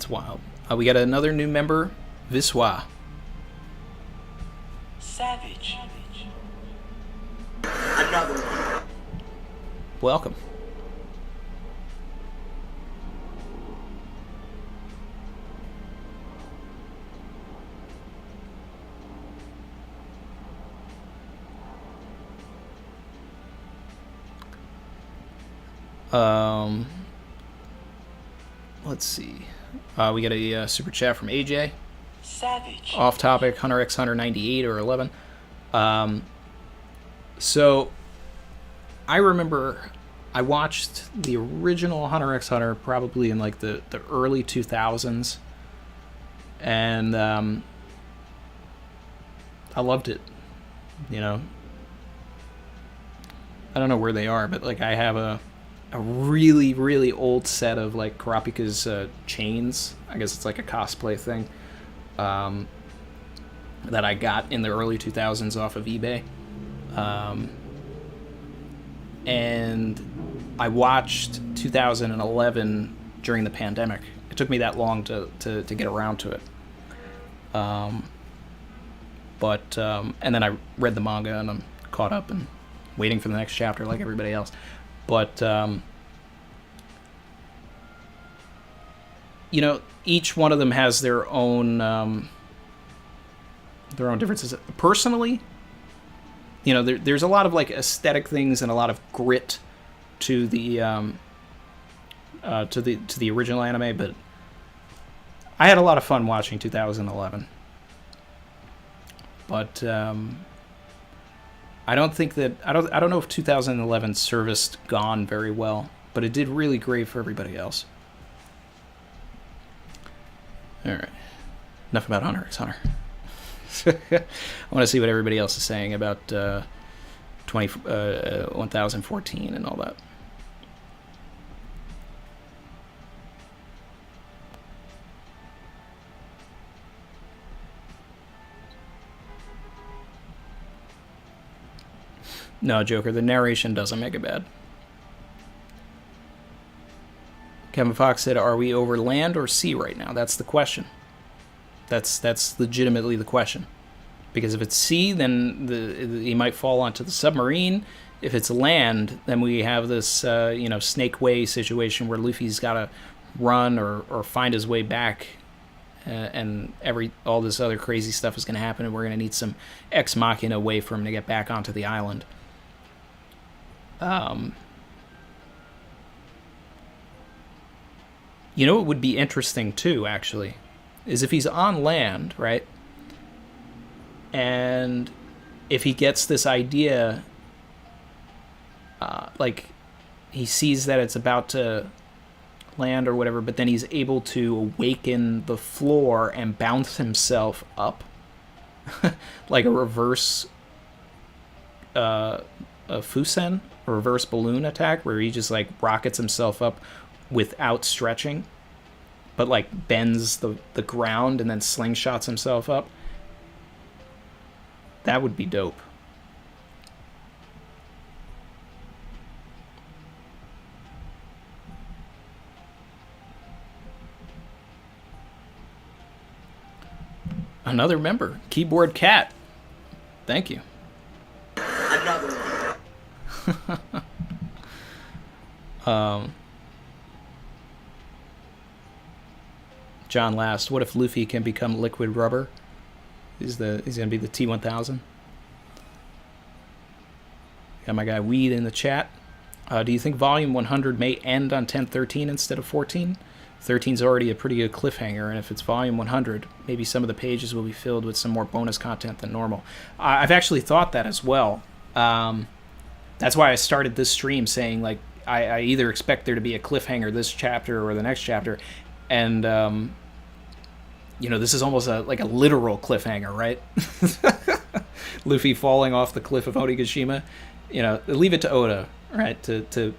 It's wild. We got another new member, Viswa. Savage. Another one. Welcome. Let's see. We got a super chat from AJ. Savage. Off topic, Hunter x Hunter 98 or 11. So, I remember I watched the original Hunter x Hunter probably in like the early 2000s. And I loved it. You know, I don't know where they are, but like I have a really, really old set of like Kurapika's chains. I guess it's like a cosplay thing that I got in the early 2000s off of eBay. And I watched 2011 during the pandemic. It took me that long to get around to it. And then I read the manga and I'm caught up and waiting for the next chapter like everybody else. But, you know, each one of them has their own differences. Personally, you know, there's a lot of like aesthetic things and a lot of grit to the original anime, but I had a lot of fun watching 2011. But I don't think that I don't know if 2011 serviced Gon very well, but it did really great for everybody else. All right, enough about Hunter x Hunter. I want to see what everybody else is saying about 1014 and all that. No, Joker, the narration doesn't make it bad. Kevin Fox said, are we over land or sea right now? That's the question. That's legitimately the question. Because if it's sea, then he might fall onto the submarine. If it's land, then we have this Snake Way situation where Luffy's got to run or find his way back, and all this other crazy stuff is going to happen, and we're going to need some Ex Machina way for him to get back onto the island. You know what would be interesting too, actually, is if he's on land, right? And if he gets this idea, like he sees that it's about to land or whatever, but then he's able to awaken the floor and bounce himself up, like a reverse a Fusen, a reverse balloon attack, where he just like rockets himself up without stretching, but like bends the ground and then slingshots himself up. That would be dope. Another member, Keyboard Cat. Thank you. Another one. John Last, what if Luffy can become liquid rubber? He's going to be the T-1000. Got my guy Weed in the chat. Do you think Volume 100 may end on 1013 instead of 14? 13's already a pretty good cliffhanger, and if it's Volume 100, maybe some of the pages will be filled with some more bonus content than normal. I've actually thought that as well. That's why I started this stream saying, like, I either expect there to be a cliffhanger this chapter or the next chapter, and this is almost like a literal cliffhanger, right? Luffy falling off the cliff of Onigashima. Leave it to Oda, right, to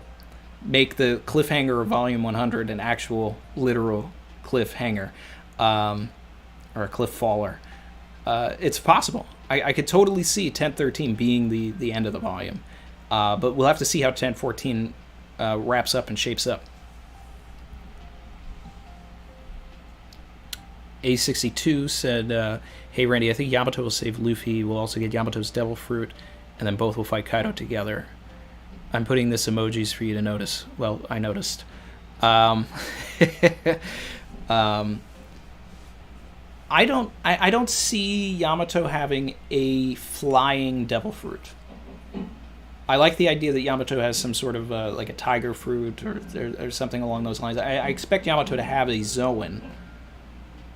make the cliffhanger of Volume 100 an actual literal cliffhanger, or a cliff faller. It's possible. I could totally see 1013 being the end of the volume, but we'll have to see how 1014 wraps up and shapes up. A62 said, hey Randy, I think Yamato will save Luffy. We'll also get Yamato's Devil Fruit, and then both will fight Kaido together. I'm putting this emojis for you to notice. Well, I noticed. I don't see Yamato having a flying Devil Fruit. I like the idea that Yamato has some sort of like a tiger fruit or something along those lines. I expect Yamato to have a Zoan,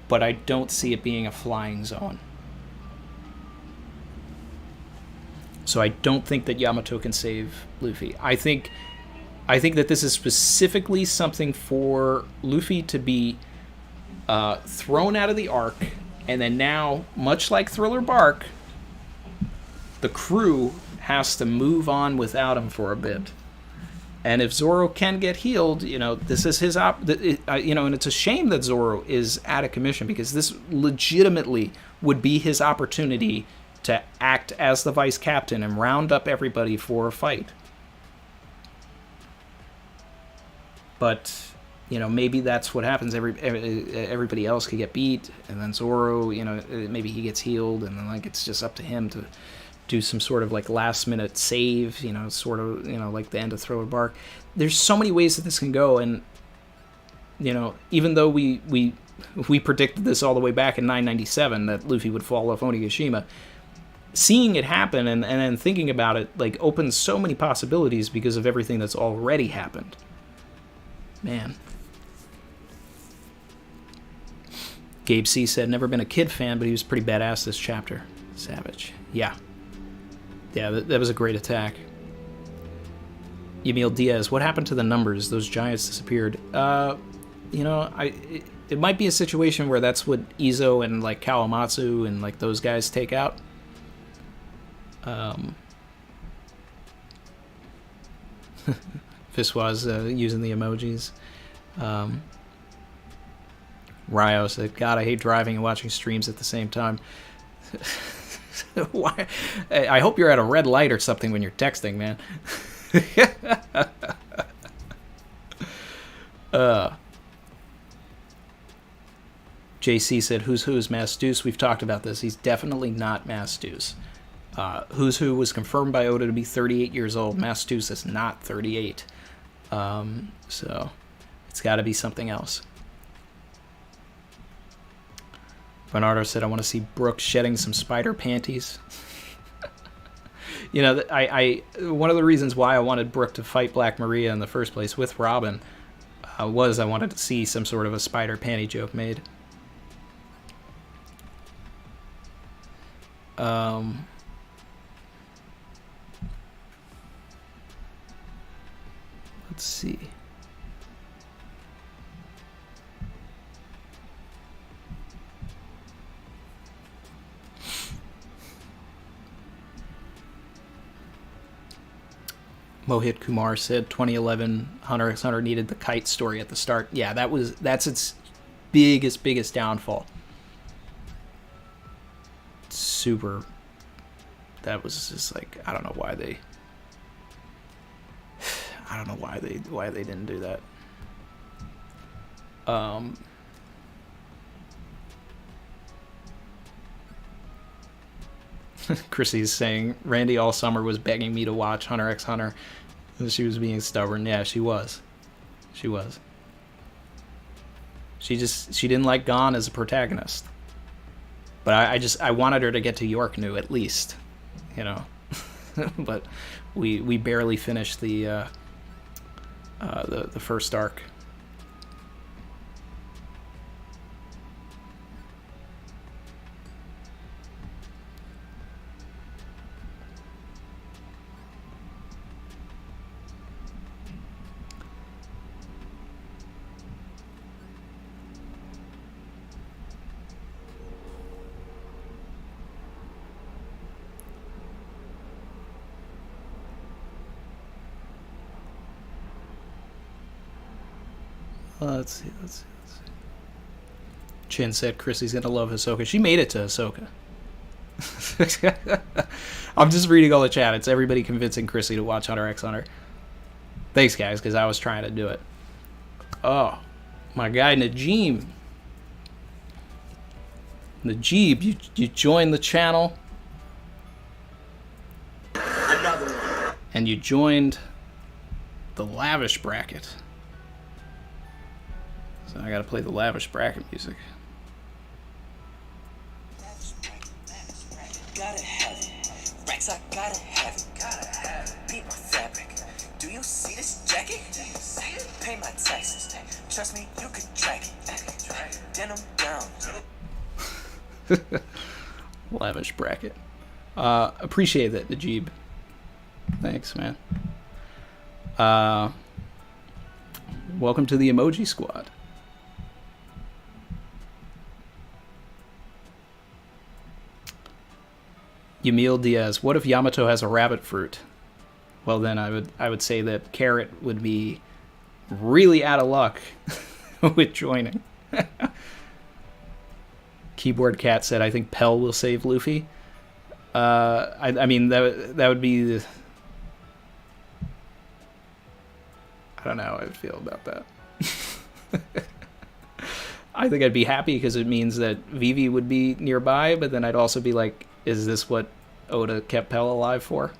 but I don't see it being a flying Zoan. So I don't think that Yamato can save Luffy. I think that this is specifically something for Luffy to be thrown out of the arc, and then now, much like Thriller Bark, the crew has to move on without him for a bit. And if Zoro can get healed, this is his and it's a shame that Zoro is out of commission, because this legitimately would be his opportunity to act as the vice captain and round up everybody for a fight. But maybe that's what happens. Everybody else could get beat, and then Zoro, maybe he gets healed, and then it's just up to him to do some sort of last minute save, sort of like the end of Thriller Bark. There's so many ways that this can go, and even though we predicted this all the way back in 997 that Luffy would fall off Onigashima, seeing it happen and then thinking about it opens so many possibilities because of everything that's already happened. Man. Gabe C said, never been a Kid fan, but he was pretty badass this chapter. Savage. Yeah, that was a great attack. Emil Diaz, what happened to the numbers? Those giants disappeared. It might be a situation where that's what Izo and Kawamatsu and those guys take out. Fiswas using the emojis. Ryo said, God, I hate driving and watching streams at the same time. Why? I hope you're at a red light or something when you're texting, man. JC said, who's Mass Deuce? We've talked about this. He's definitely not Mass Deuce. Who's Who was confirmed by Oda to be 38 years old. Mass Deuce is not 38. So it's got to be something else. Bernardo said, I want to see Brooke shedding some spider panties. I one of the reasons why I wanted Brooke to fight Black Maria in the first place with Robin was I wanted to see some sort of a spider panty joke made. Let's see. Mohit Kumar said 2011 Hunter x Hunter needed the kite story at the start. Yeah, that's its biggest downfall. Super. That was just I don't know why they didn't do that. Chrissy's saying Randy all summer was begging me to watch Hunter x Hunter. She was being stubborn. Yeah, she was. She didn't like Gon as a protagonist. But I wanted her to get to York New at least, But we barely finished the first arc. Let's see. Chin said Chrissy's gonna love Hisoka. She made it to Hisoka. I'm just reading all the chat. It's everybody convincing Chrissy to watch Hunter x Hunter. Thanks, guys, because I was trying to do it. Oh, my guy Najim. Najib, you joined the channel. Another one. And you joined the lavish bracket. So I gotta play the lavish bracket music. Gotta have it. Rex, I gotta have it. Gotta have it. Beat my fabric. Do you see this jacket? See it? Pay my taxes. Trust me, you can track it. Denim down. Lavish bracket. Appreciate that, Najib. Thanks, man. Welcome to the emoji squad. Yamil Diaz, what if Yamato has a rabbit fruit? Well, then I would say that Carrot would be really out of luck with joining. Keyboard Cat said, I think Pell will save Luffy. I mean, that would be... I don't know how I would feel about that. I think I'd be happy because it means that Vivi would be nearby, but then I'd also be like, is this what Oda kept Pell alive for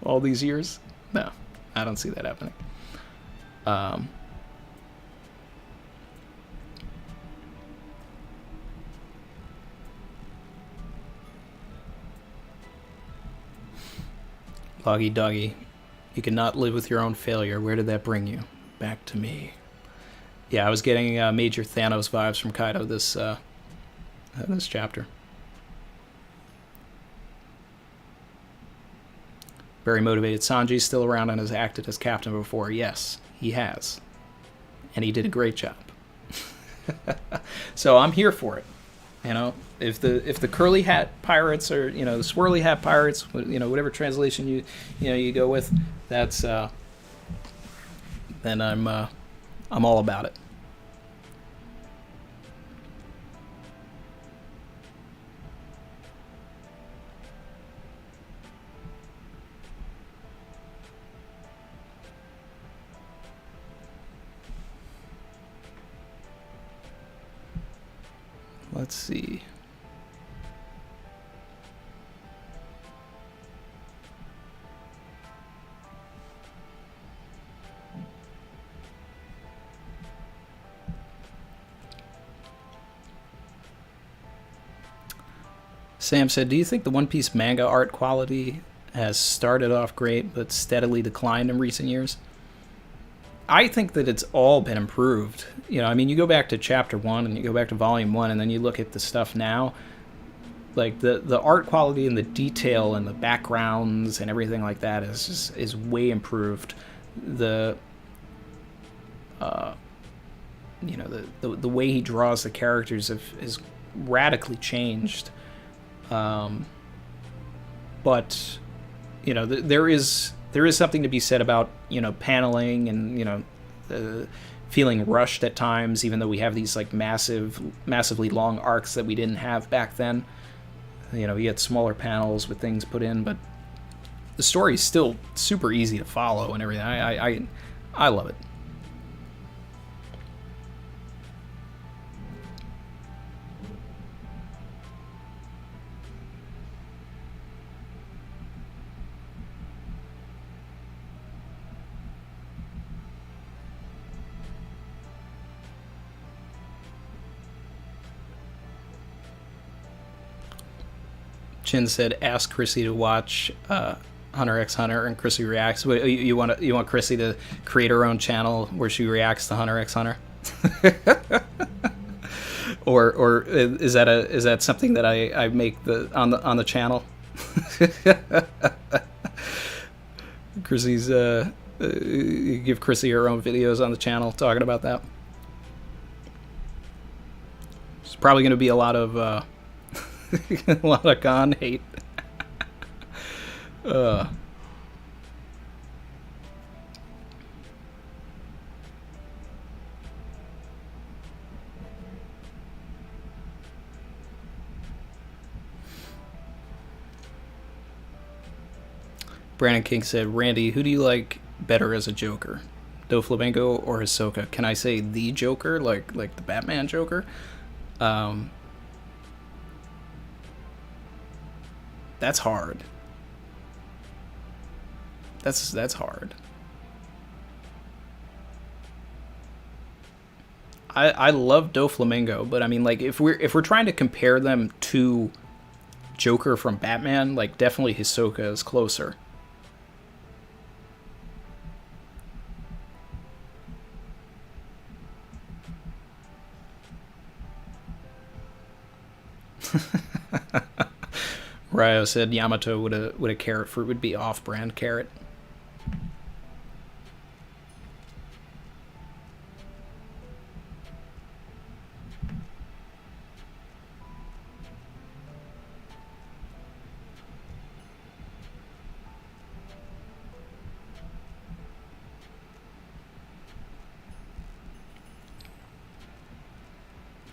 all these years? No, I don't see that happening. Loggy Doggy, you cannot live with your own failure. Where did that bring you? Back to me. Yeah, I was getting major Thanos vibes from Kaido this chapter. Very motivated. Sanji's still around and has acted as captain before. Yes, he has. And he did a great job. So I'm here for it. You know, if the curly hat pirates or, you know, the swirly hat pirates, you know, whatever translation you go with, that's then I'm all about it. Let's see. Sam said, do you think the One Piece manga art quality has started off great but steadily declined in recent years? I think that it's all been improved. You know, I mean, you go back to chapter 1 and you go back to volume 1 and then you look at the stuff now, like the art quality and the detail and the backgrounds and everything like that is way improved. The you know, the way he draws the characters is radically changed. But you know, there is something to be said about, you know, paneling and, you know, feeling rushed at times, even though we have these like massively long arcs that we didn't have back then. You know, you get smaller panels with things put in, but the story is still super easy to follow and everything. I love it. Chin said, "Ask Chrissy to watch Hunter x Hunter," and Chrissy reacts. You want Chrissy to create her own channel where she reacts to Hunter x Hunter, or is that something that I make on the channel? Chrissy's you give Chrissy her own videos on the channel talking about that. It's probably going to be a lot of a lot of Khan hate. Brandon King said, "Randy, who do you like better as a Joker, Doflamingo or Hisoka? Can I say the Joker, like the Batman Joker?" That's hard. That's hard. I love Doflamingo, but I mean, like, if we're trying to compare them to Joker from Batman, like, definitely Hisoka is closer. Ryo said Yamato would a carrot fruit would be off-brand carrot.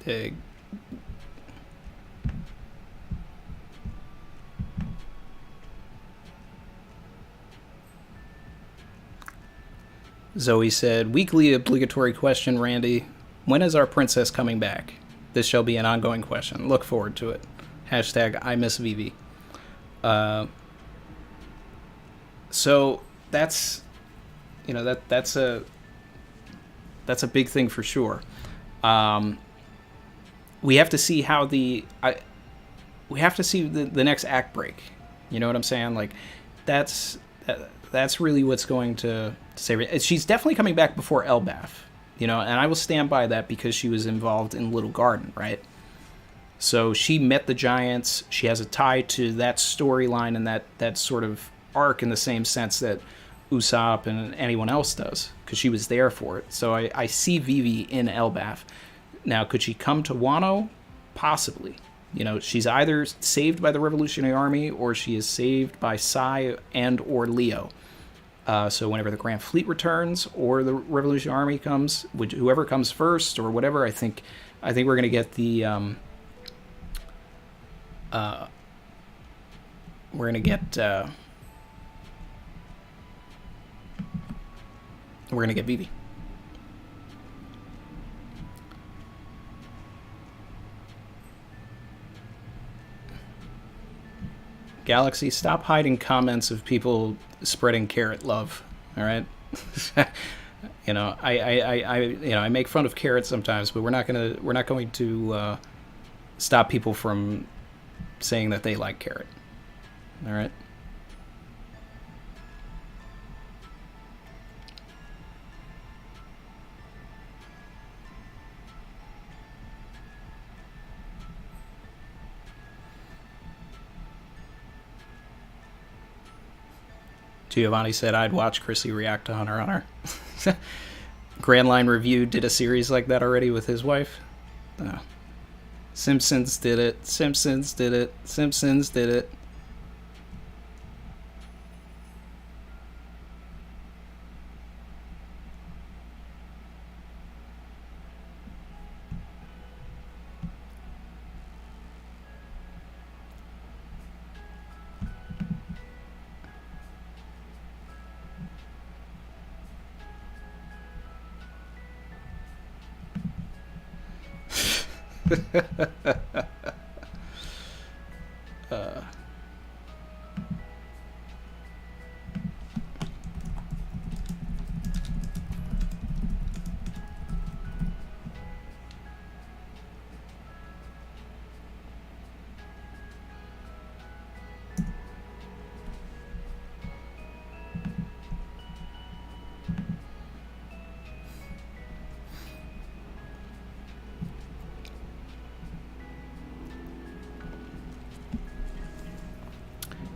Dig. Zoe said, weekly obligatory question, Randy. When is our princess coming back? This shall be an ongoing question. Look forward to it. Hashtag I miss Vivi. So that's, you know, that's a big thing for sure. We have to see how we have to see the next act break. You know what I'm saying? Like, that's really what's going to say. She's definitely coming back before Elbaf, you know, and I will stand by that because she was involved in Little Garden, right? So she met the giants. She has a tie to that storyline and that sort of arc in the same sense that Usopp and anyone else does, because she was there for it. So I see Vivi in Elbaf. Now, could she come to Wano? Possibly. You know, she's either saved by the Revolutionary Army or she is saved by Sai and or Leo. So whenever the Grand Fleet returns or the Revolutionary Army comes, whoever comes first or whatever, I think we're going to get the we're going to get Vivi. Galaxy, stop hiding comments of people spreading carrot love. All right, you know, I make fun of carrots sometimes, but we're not going to stop people from saying that they like carrot. All right. Giovanni said, I'd watch Chrissy react to Hunter x Hunter. Grand Line Review did a series like that already with his wife. Simpsons did it. Simpsons did it. Simpsons did it.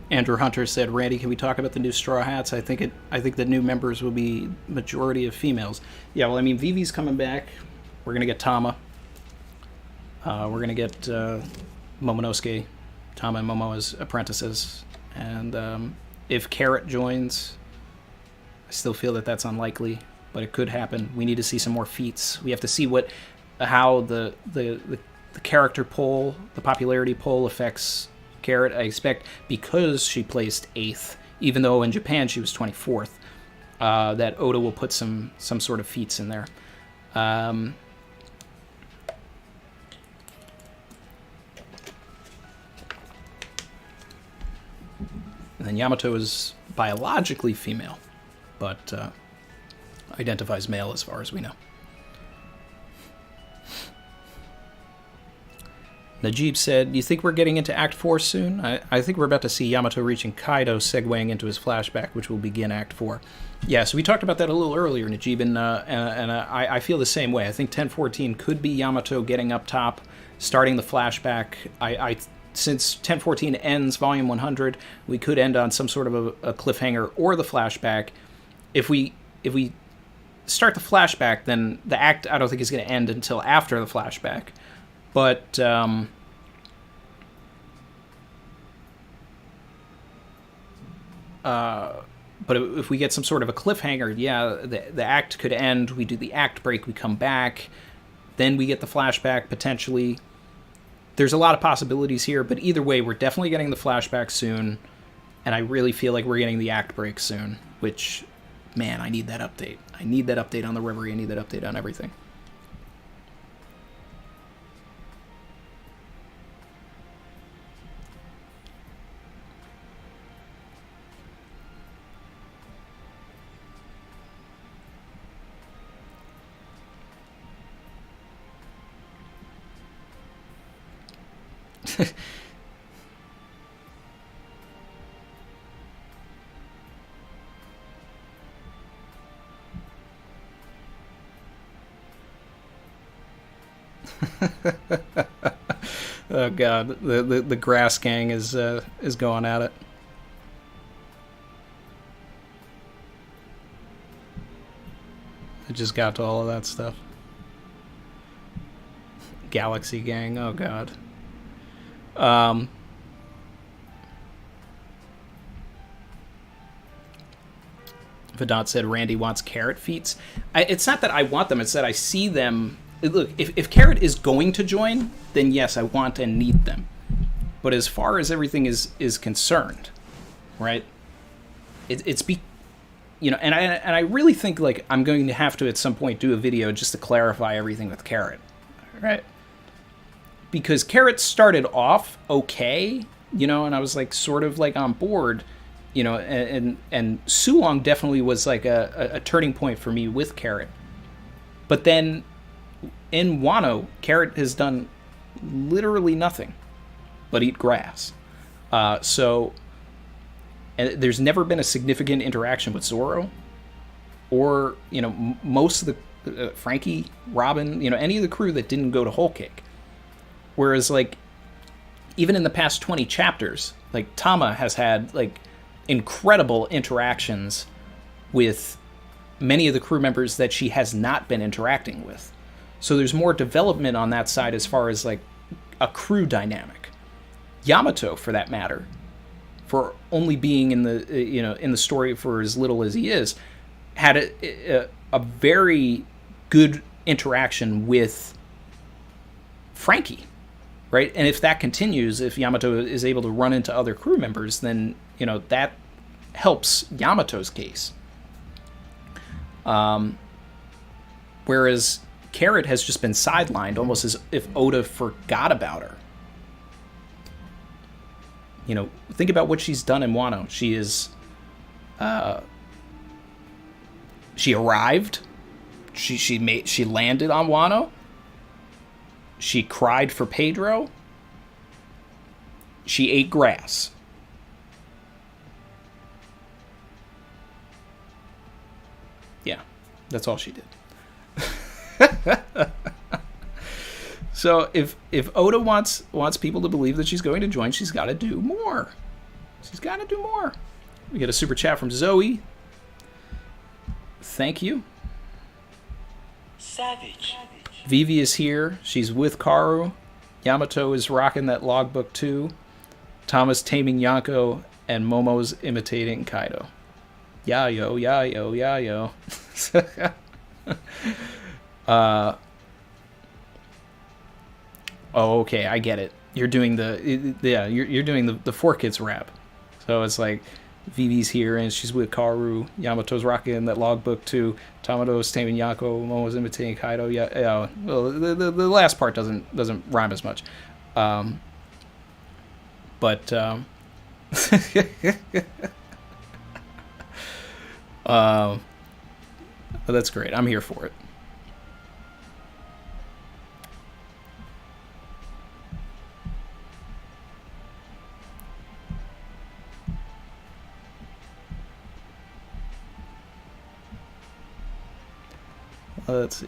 Andrew Hunter said, Randy, can we talk about the new Straw Hats? I think the new members will be majority of females. Yeah, well, I mean, Vivi's coming back. We're going to get Tama. We're going to get Momonosuke, Tama and Momo as apprentices. And if Carrot joins, I still feel that that's unlikely, but it could happen. We need to see some more feats. We have to see how the character poll, the popularity poll affects Carrot. I expect because she placed 8th, even though in Japan she was 24th, that Oda will put some sort of feats in there. and Yamato is biologically female, but identifies male as far as we know. Najib said, "You think we're getting into Act 4 soon? I think we're about to see Yamato reaching Kaido, segueing into his flashback, which will begin Act 4. Yeah, so we talked about that a little earlier, Najib, and I feel the same way. I think 1014 could be Yamato getting up top, starting the flashback. Since 1014 ends Volume 100, we could end on some sort of a cliffhanger or the flashback. If we start the flashback, then the act I don't think is going to end until after the flashback. But if we get some sort of a cliffhanger, yeah, the act could end. We do the act break, we come back, then we get the flashback potentially. There's a lot of possibilities here, but either way, we're definitely getting the flashback soon, and I really feel like we're getting the act break soon, which, man, I need that update. I need that update on the Reverie. I need that update on everything. Oh god, the grass gang is going at it. I just got to all of that stuff. Galaxy gang, oh god. Vedant said Randy wants carrot feats. It's not that I want them, it's that I see them. Look, if Carrot is going to join, then yes, I want and need them. But as far as everything is concerned, right? And I really think like I'm going to have to at some point do a video just to clarify everything with Carrot, right? Because Carrot started off okay, and I was like sort of like on board, and Sulong definitely was like a turning point for me with Carrot. But then in Wano, Carrot has done literally nothing but eat grass. And there's never been a significant interaction with Zoro or, most of the Frankie, Robin, any of the crew that didn't go to Whole Cake. Whereas, like, even in the past 20 chapters, like, Tama has had, like, incredible interactions with many of the crew members that she has not been interacting with. So there's more development on that side as far as, like, a crew dynamic. Yamato, for that matter, for only being in the, in the story for as little as he is, had a very good interaction with Frankie, right? And if that continues, if Yamato is able to run into other crew members, then, that helps Yamato's case. Whereas Carrot has just been sidelined, almost as if Oda forgot about her. Think about what she's done in Wano. She is, she arrived. She landed on Wano. She cried for Pedro. She ate grass. Yeah, that's all she did. So if Oda wants people to believe that she's going to join, she's got to do more. She's got to do more. We get a super chat from Zoe. Thank you. Savage. Vivi is here. She's with Karu. Yamato is rocking that logbook too. Tama's taming Yonko, and Momo's imitating Kaido. Yayo, yayo, yayo. Oh, okay, I get it. You're doing you're doing the 4Kids rap. So it's like Vivi's here and she's with Karu. Yamato's rocking that logbook too. Tamato's taming Yako. Momo's imitating Kaido. Yeah. Well, the last part doesn't rhyme as much. But But that's great. I'm here for it. Let's see.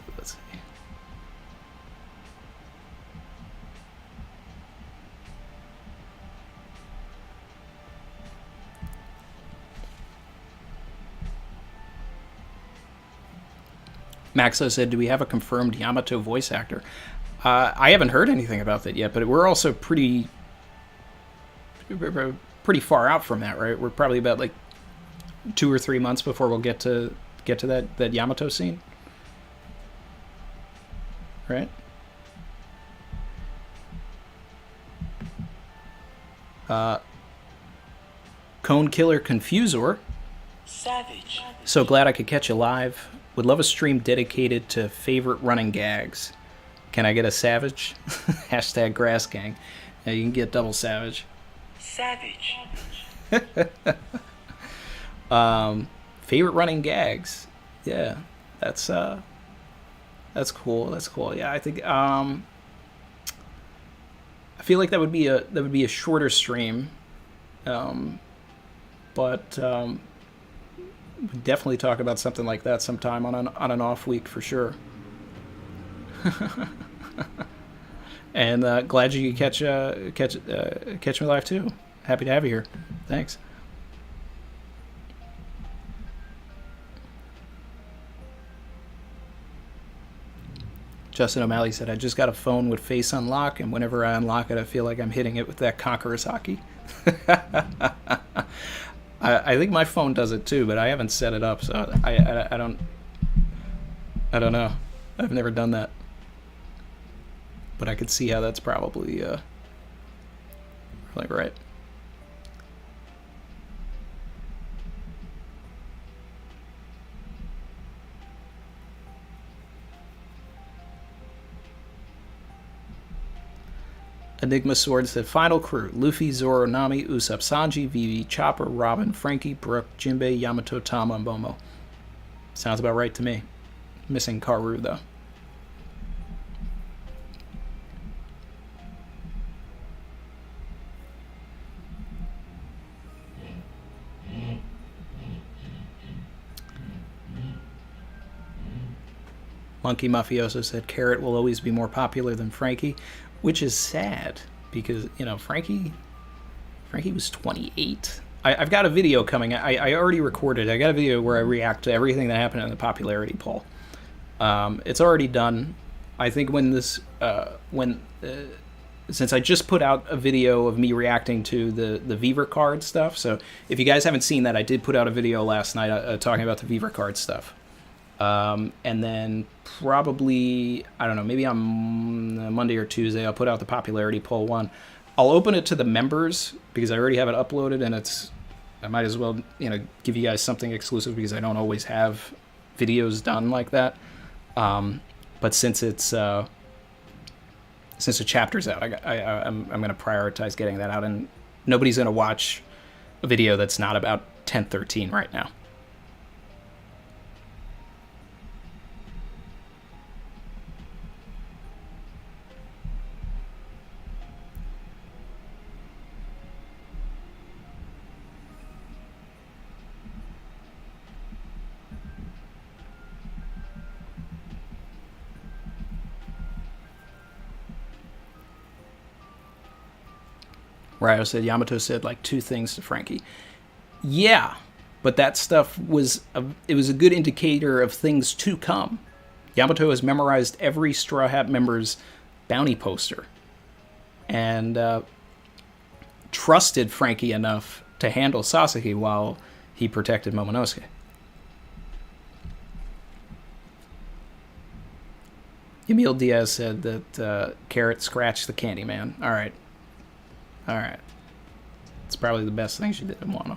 Maxo said, do we have a confirmed Yamato voice actor? I haven't heard anything about that yet, but we're also pretty far out from that, right? We're probably about like 2 or 3 months before we'll get to that Yamato scene. Right? Cone Killer Confusor. Savage. So glad I could catch you live. Would love a stream dedicated to favorite running gags. Can I get a savage? Hashtag grass gang. Yeah, you can get double savage. Savage. Favorite running gags. Yeah, that's cool. That's cool. Yeah, I think I feel like that would be a shorter stream, but we'd definitely talk about something like that sometime on an off week for sure. And glad you could catch me live too. Happy to have you here. Thanks. Justin O'Malley said, I just got a phone with face unlock, and whenever I unlock it, I feel like I'm hitting it with that Conqueror's hockey. I think my phone does it too, but I haven't set it up, so I don't know. I've never done that. But I could see how that's probably like right. Enigma Sword said, final crew, Luffy, Zoro, Nami, Usopp, Sanji, Vivi, Chopper, Robin, Frankie, Brook, Jinbei, Yamato, Tama, and Momo. Sounds about right to me. Missing Karu, though. Monkey Mafioso said, Carrot will always be more popular than Frankie. Which is sad, because, you know, Frankie was 28. I've got a video coming. I already recorded. I got a video where I react to everything that happened in the popularity poll. It's already done. I think since I just put out a video of me reacting to the Viver card stuff. So if you guys haven't seen that, I did put out a video last night talking about the Viver card stuff. And then probably, I don't know, maybe on Monday or Tuesday, I'll put out the popularity poll one. I'll open it to the members because I already have it uploaded, and I might as well, give you guys something exclusive because I don't always have videos done like that. But since the chapter's out, I'm going to prioritize getting that out, and nobody's going to watch a video that's not about 1013 right now. Ryo said, Yamato said like 2 things to Frankie. Yeah, but that stuff was a good indicator of things to come. Yamato has memorized every Straw Hat member's bounty poster and trusted Frankie enough to handle Sasaki while he protected Momonosuke. Emil Diaz said that Carrot scratched the Candyman. All right. It's probably the best thing she did in Wano.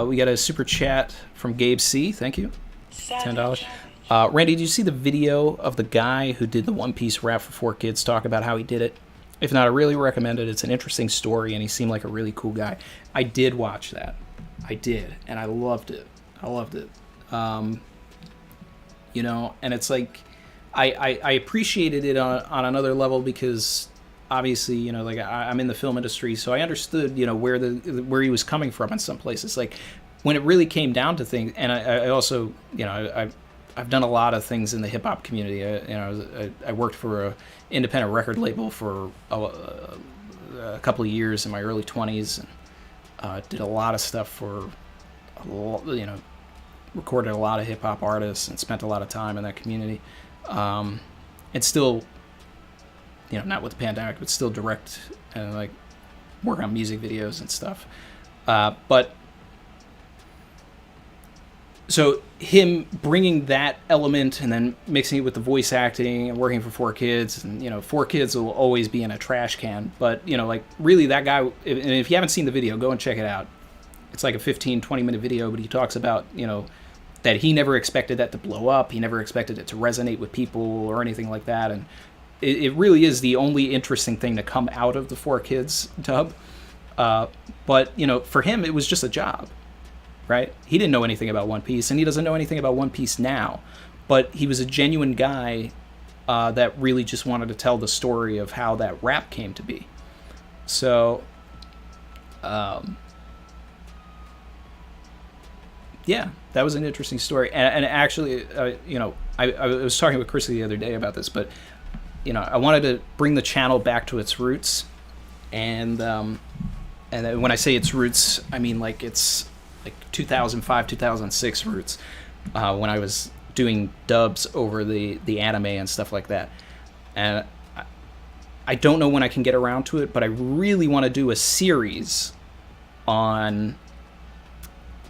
We got a super chat from Gabe C. Thank you. $10. Randy, did you see the video of the guy who did the One Piece rap for 4 Kids talk about how he did it? If not, I really recommend it. It's an interesting story, and he seemed like a really cool guy. I did watch that. I did, and I loved it. I loved it. You know, and it's like I appreciated it on another level because obviously, you know, like I'm in the film industry, so I understood, you know, where he was coming from in some places. Like when it really came down to things, and I also, you know, I've done a lot of things in the hip hop community. You know, I worked for a independent record label for a couple of years in my early 20s, and did a lot of stuff for, you know, recorded a lot of hip hop artists and spent a lot of time in that community. And still, you know, not with the pandemic, but still direct and like work on music videos and stuff. But so him bringing that element and then mixing it with the voice acting and working for 4Kids, and, you know, 4Kids will always be in a trash can. But, you know, like really that guy, and if you haven't seen the video, go and check it out. It's like a 15-20 minute video, but he talks about, you know, that he never expected that to blow up. He never expected it to resonate with people or anything like that. And it really is the only interesting thing to come out of the 4Kids dub. But, you know, for him, it was just a job, right? He didn't know anything about One Piece, and he doesn't know anything about One Piece now. But he was a genuine guy that really just wanted to tell the story of how that rap came to be. So, yeah, that was an interesting story. And actually, you know, I was talking with Chris the other day about this, but, you know, I wanted to bring the channel back to its roots. And when I say its roots, I mean like it's like 2005, 2006 roots, when I was doing dubs over the anime and stuff like that. And I don't know when I can get around to it, but I really want to do a series on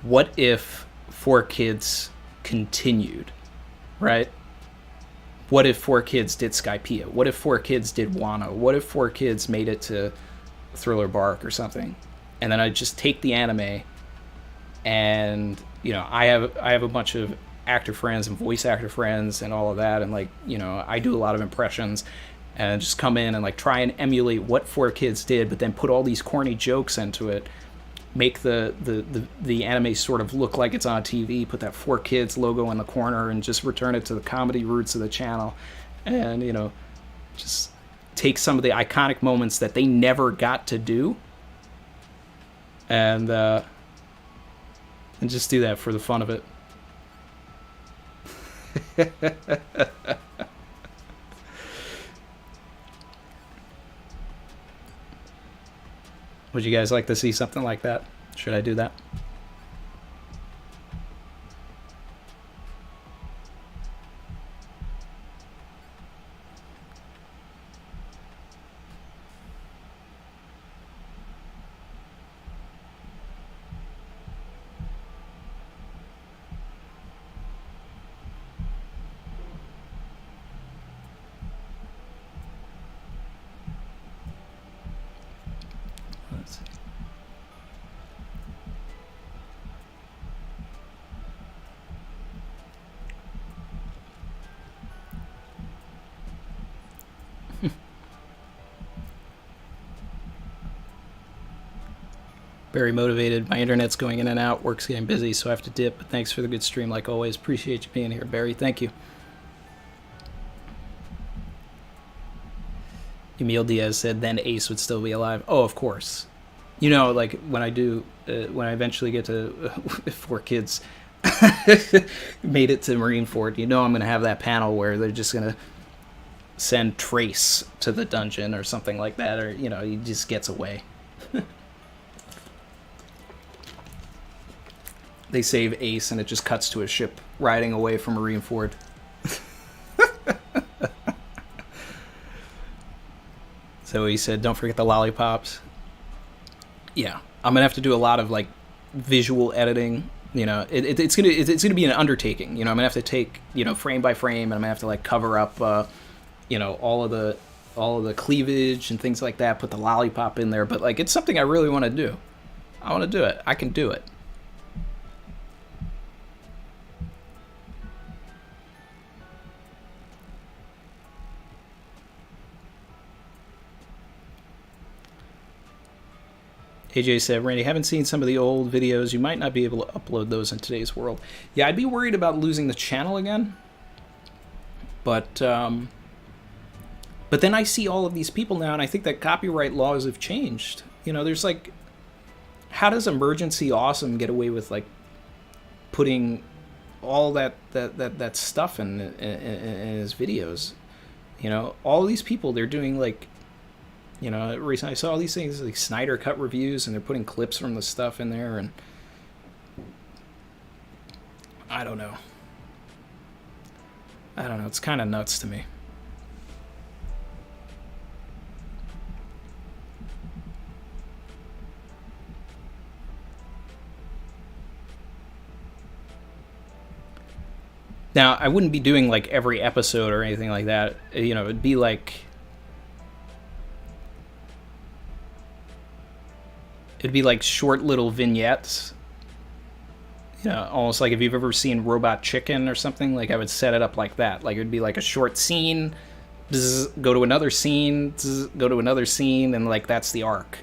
what if 4Kids continued, right? What if 4Kids did Skypiea? What if 4Kids did Wano? What if 4Kids made it to Thriller Bark or something? And then I just take the anime, and, you know, I have a bunch of actor friends and voice actor friends and all of that, and, like, you know, I do a lot of impressions and just come in and like try and emulate what 4Kids did, but then put all these corny jokes into it, make the anime sort of look like it's on TV, put that 4Kids logo in the corner, and just return it to the comedy roots of the channel. And, you know, just take some of the iconic moments that they never got to do, and just do that for the fun of it. Would you guys like to see something like that? Should I do that? Let's see. Very motivated. My internet's going in and out. Work's getting busy, so I have to dip. But thanks for the good stream, like always. Appreciate you being here, Barry. Thank you. Emil Diaz said, then Ace would still be alive. Oh, of course. You know, like, when I eventually get to 4Kids made it to Marineford, you know I'm going to have that panel where they're just going to send Trace to the dungeon or something like that, or, you know, he just gets away. They save Ace, and it just cuts to a ship riding away from Marineford. So he said, don't forget the lollipops. Yeah, I'm gonna have to do a lot of like visual editing. You know, it's gonna be an undertaking. You know, I'm gonna have to take, you know, frame by frame, and I'm gonna have to like cover up, you know, all of the cleavage and things like that. Put the lollipop in there, but like it's something I really want to do. I want to do it. I can do it. AJ said, Randy, haven't seen some of the old videos. You might not be able to upload those in today's world. Yeah, I'd be worried about losing the channel again. But then I see all of these people now, and I think that copyright laws have changed. You know, there's like, how does Emergency Awesome get away with like putting all that stuff in his videos? You know, all these people, they're doing like, you know, recently I saw all these things like Snyder Cut reviews, and they're putting clips from the stuff in there, and I don't know. It's kind of nuts to me. Now, I wouldn't be doing like every episode or anything like that. You know, it'd be like, short little vignettes. You know, almost like if you've ever seen Robot Chicken or something, like I would set it up like that. Like it would be like a short scene, go to another scene, go to another scene, and like that's the arc.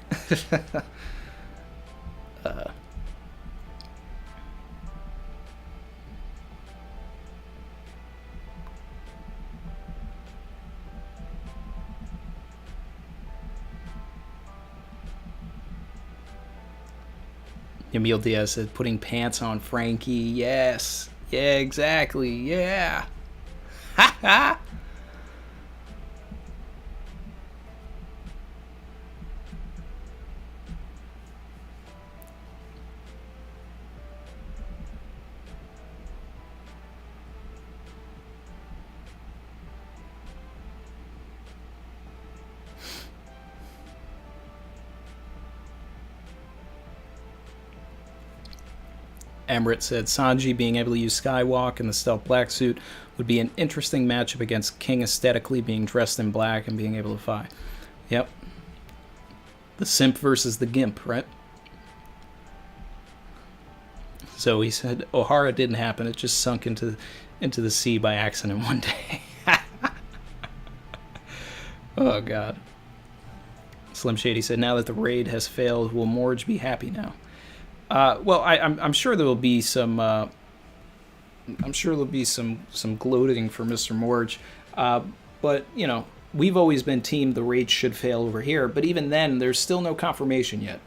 Emil Diaz said, putting pants on Frankie. Yes. Yeah, exactly. Yeah. Ha ha. Amrit said, Sanji being able to use Skywalk in the stealth black suit would be an interesting matchup against King aesthetically being dressed in black and being able to fly. Yep. The simp versus the gimp, right? So he said, O'Hara didn't happen. It just sunk into the sea by accident one day. Oh, God. Slim Shady said, now that the raid has failed, will Morge be happy now? Well, I'm sure there will be some. I'm sure there'll be some gloating for Mr. Morge, but you know, we've always been team the raid should fail over here. But even then, there's still no confirmation yet.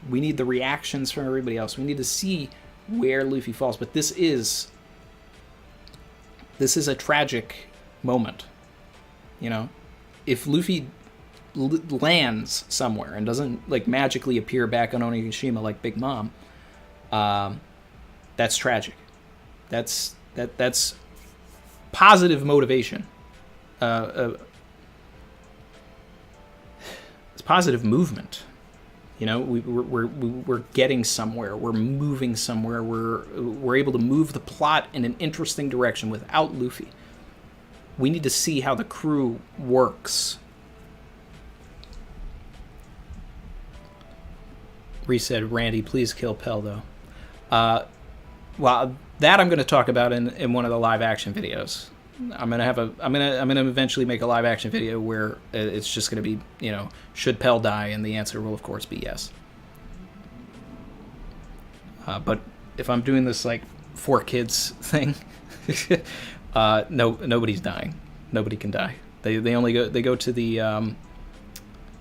We need the reactions from everybody else. We need to see where Luffy falls. But this is a tragic moment. You know, if Luffy lands somewhere and doesn't like magically appear back on Onigashima like Big Mom, that's tragic. That's positive motivation. It's positive movement. You know, we're getting somewhere. We're moving somewhere. We're able to move the plot in an interesting direction without Luffy. We need to see how the crew works. Reset, Randy, please kill Pell, though. Well, that I'm going to talk about in one of the live action videos. I'm gonna eventually make a live action video where it's just going to be, you know, should Pell die, and the answer will of course be yes. But if I'm doing this like 4Kids thing, nobody's dying. Nobody can die. They go to the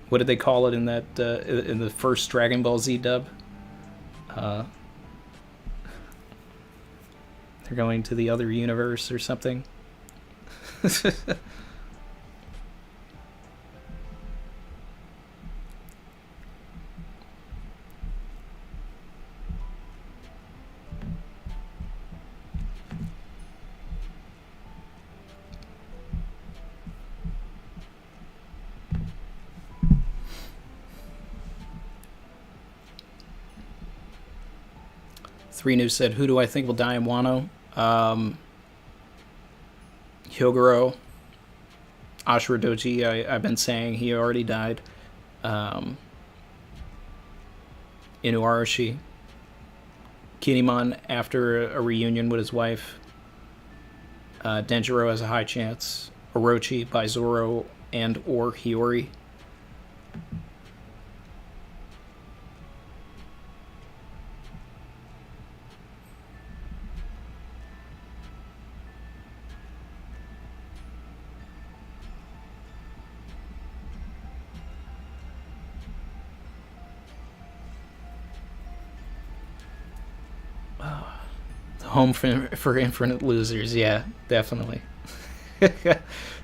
what did they call it in that in the first Dragon Ball Z dub? They're going to the other universe or something. 3 News said, who do I think will die in Wano? Hyogoro. Ashura Doji, I've been saying he already died. Inuarashi. Kinemon after a reunion with his wife. Denjiro has a high chance. Orochi by Zoro and or Hiyori. Home for infinite losers. Yeah, definitely.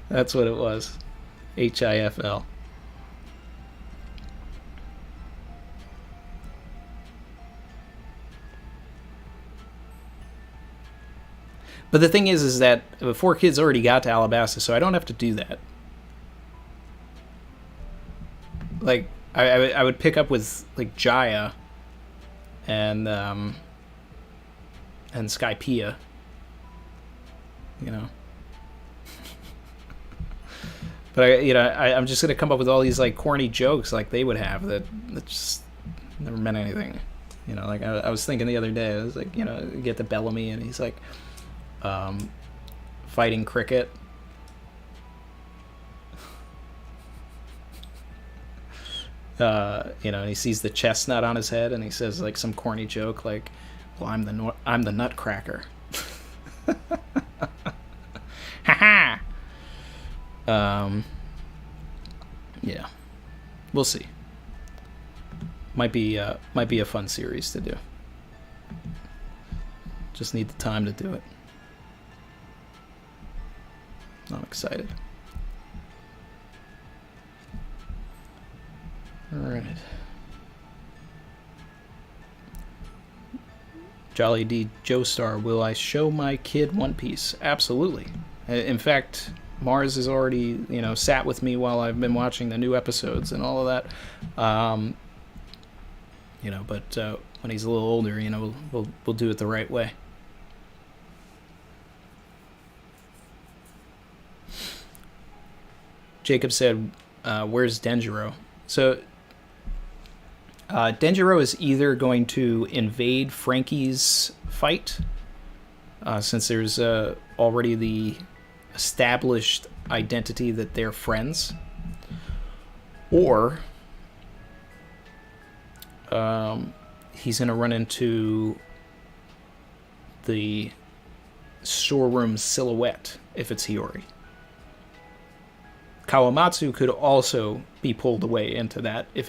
That's what it was. HIFL. But the thing is that the 4 kids already got to Alabasta, so I don't have to do that. Like, I would pick up with, like, Jaya and Skypiea, you know. But I'm just gonna come up with all these like corny jokes like they would have that just never meant anything, you know. Like I was thinking the other day, I was like, you know, get to Bellamy and he's like, fighting cricket. You know, and he sees the chestnut on his head, and he says like some corny joke like, "Well, I'm the nutcracker." Ha ha. Yeah, we'll see. Might be a fun series to do. Just need the time to do it. I'm excited. All right. Jolly D Joestar, will I show my kid One Piece? Absolutely. In fact, Mars has already, you know, sat with me while I've been watching the new episodes and all of that. You know, but when he's a little older, you know, we'll do it the right way. Jacob said, "Where's Denjiro?" So Denjiro is either going to invade Frankie's fight, since there's already the established identity that they're friends, or he's going to run into the storeroom silhouette if it's Hiyori. Kawamatsu could also be pulled away into that I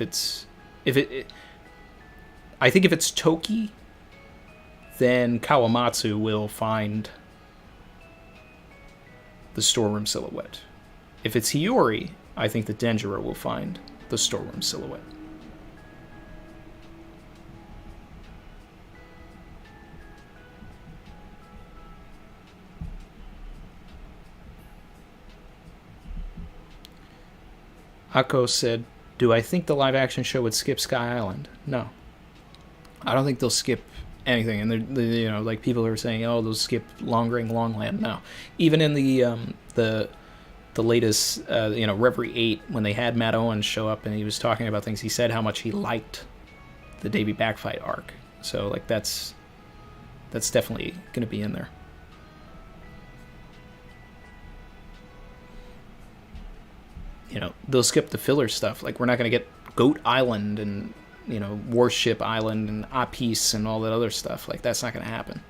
think if it's Toki, then Kawamatsu will find the storeroom silhouette. If it's Hiyori, I think that Denjiro will find the storeroom silhouette. Hako said, "Do I think the live-action show would skip Sky Island?" No. I don't think they'll skip anything. And they're, you know, like people are saying, "Oh, they'll skip Long-Ring Longland." No. Even in the latest, you know, Reverie 8, when they had Matt Owens show up and he was talking about things, he said how much he liked the Davy Backfight arc. So, like, that's definitely going to be in there. You know, they'll skip the filler stuff. Like, we're not going to get Goat Island and, you know, Warship Island and Apis and all that other stuff. Like, that's not going to happen.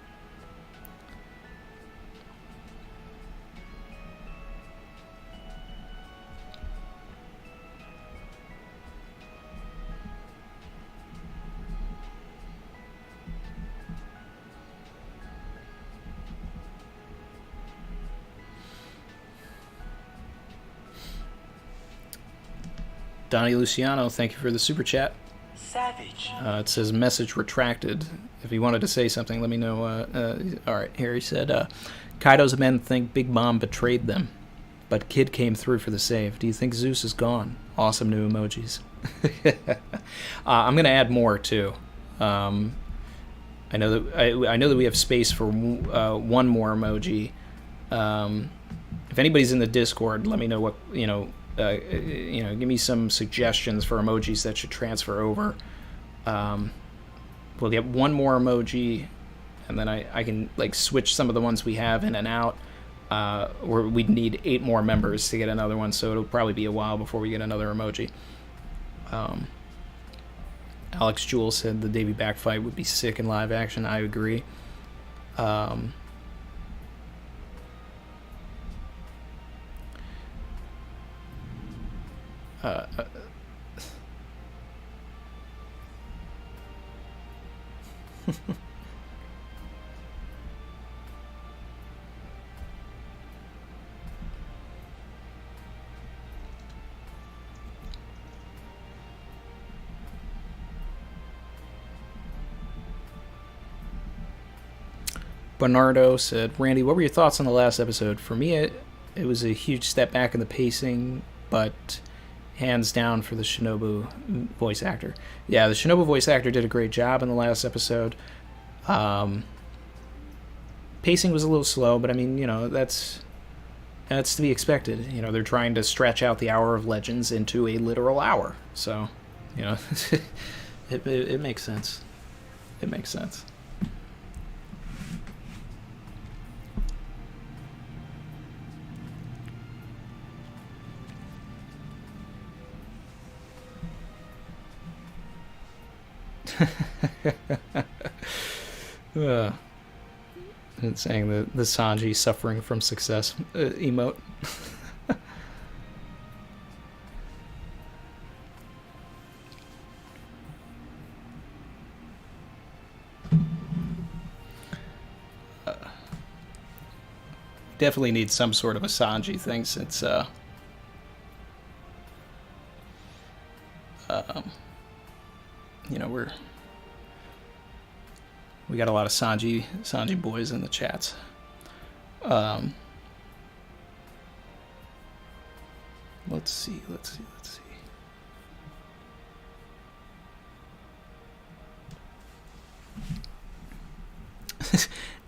Donnie Luciano, thank you for the super chat. Savage. It says message retracted. If he wanted to say something, let me know. All right, here he said, Kaido's men think Big Mom betrayed them, but Kid came through for the save. Do you think Zeus is gone? Awesome new emojis. I'm going to add more, too. I know that we have space for one more emoji. If anybody's in the Discord, let me know what, you know, give me some suggestions for emojis that should transfer over. We'll get one more emoji, and then I can like switch some of the ones we have in and out. Or we'd need 8 more members to get another one, so it'll probably be a while before we get another emoji. Alex Jewell said the Davy Backfight would be sick in live action. I agree. Bernardo said, Randy, what were your thoughts on the last episode? For me, it was a huge step back in the pacing, but hands down for the Shinobu voice actor. Yeah, the Shinobu voice actor did a great job in the last episode. Pacing was a little slow, but I mean, you know, that's to be expected. You know, they're trying to stretch out the Hour of Legends into a literal hour. So, you know, it makes sense. It makes sense. And saying the Sanji suffering from success emote. Definitely need some sort of a Sanji thing since you know, we got a lot of Sanji boys in the chats. Let's see.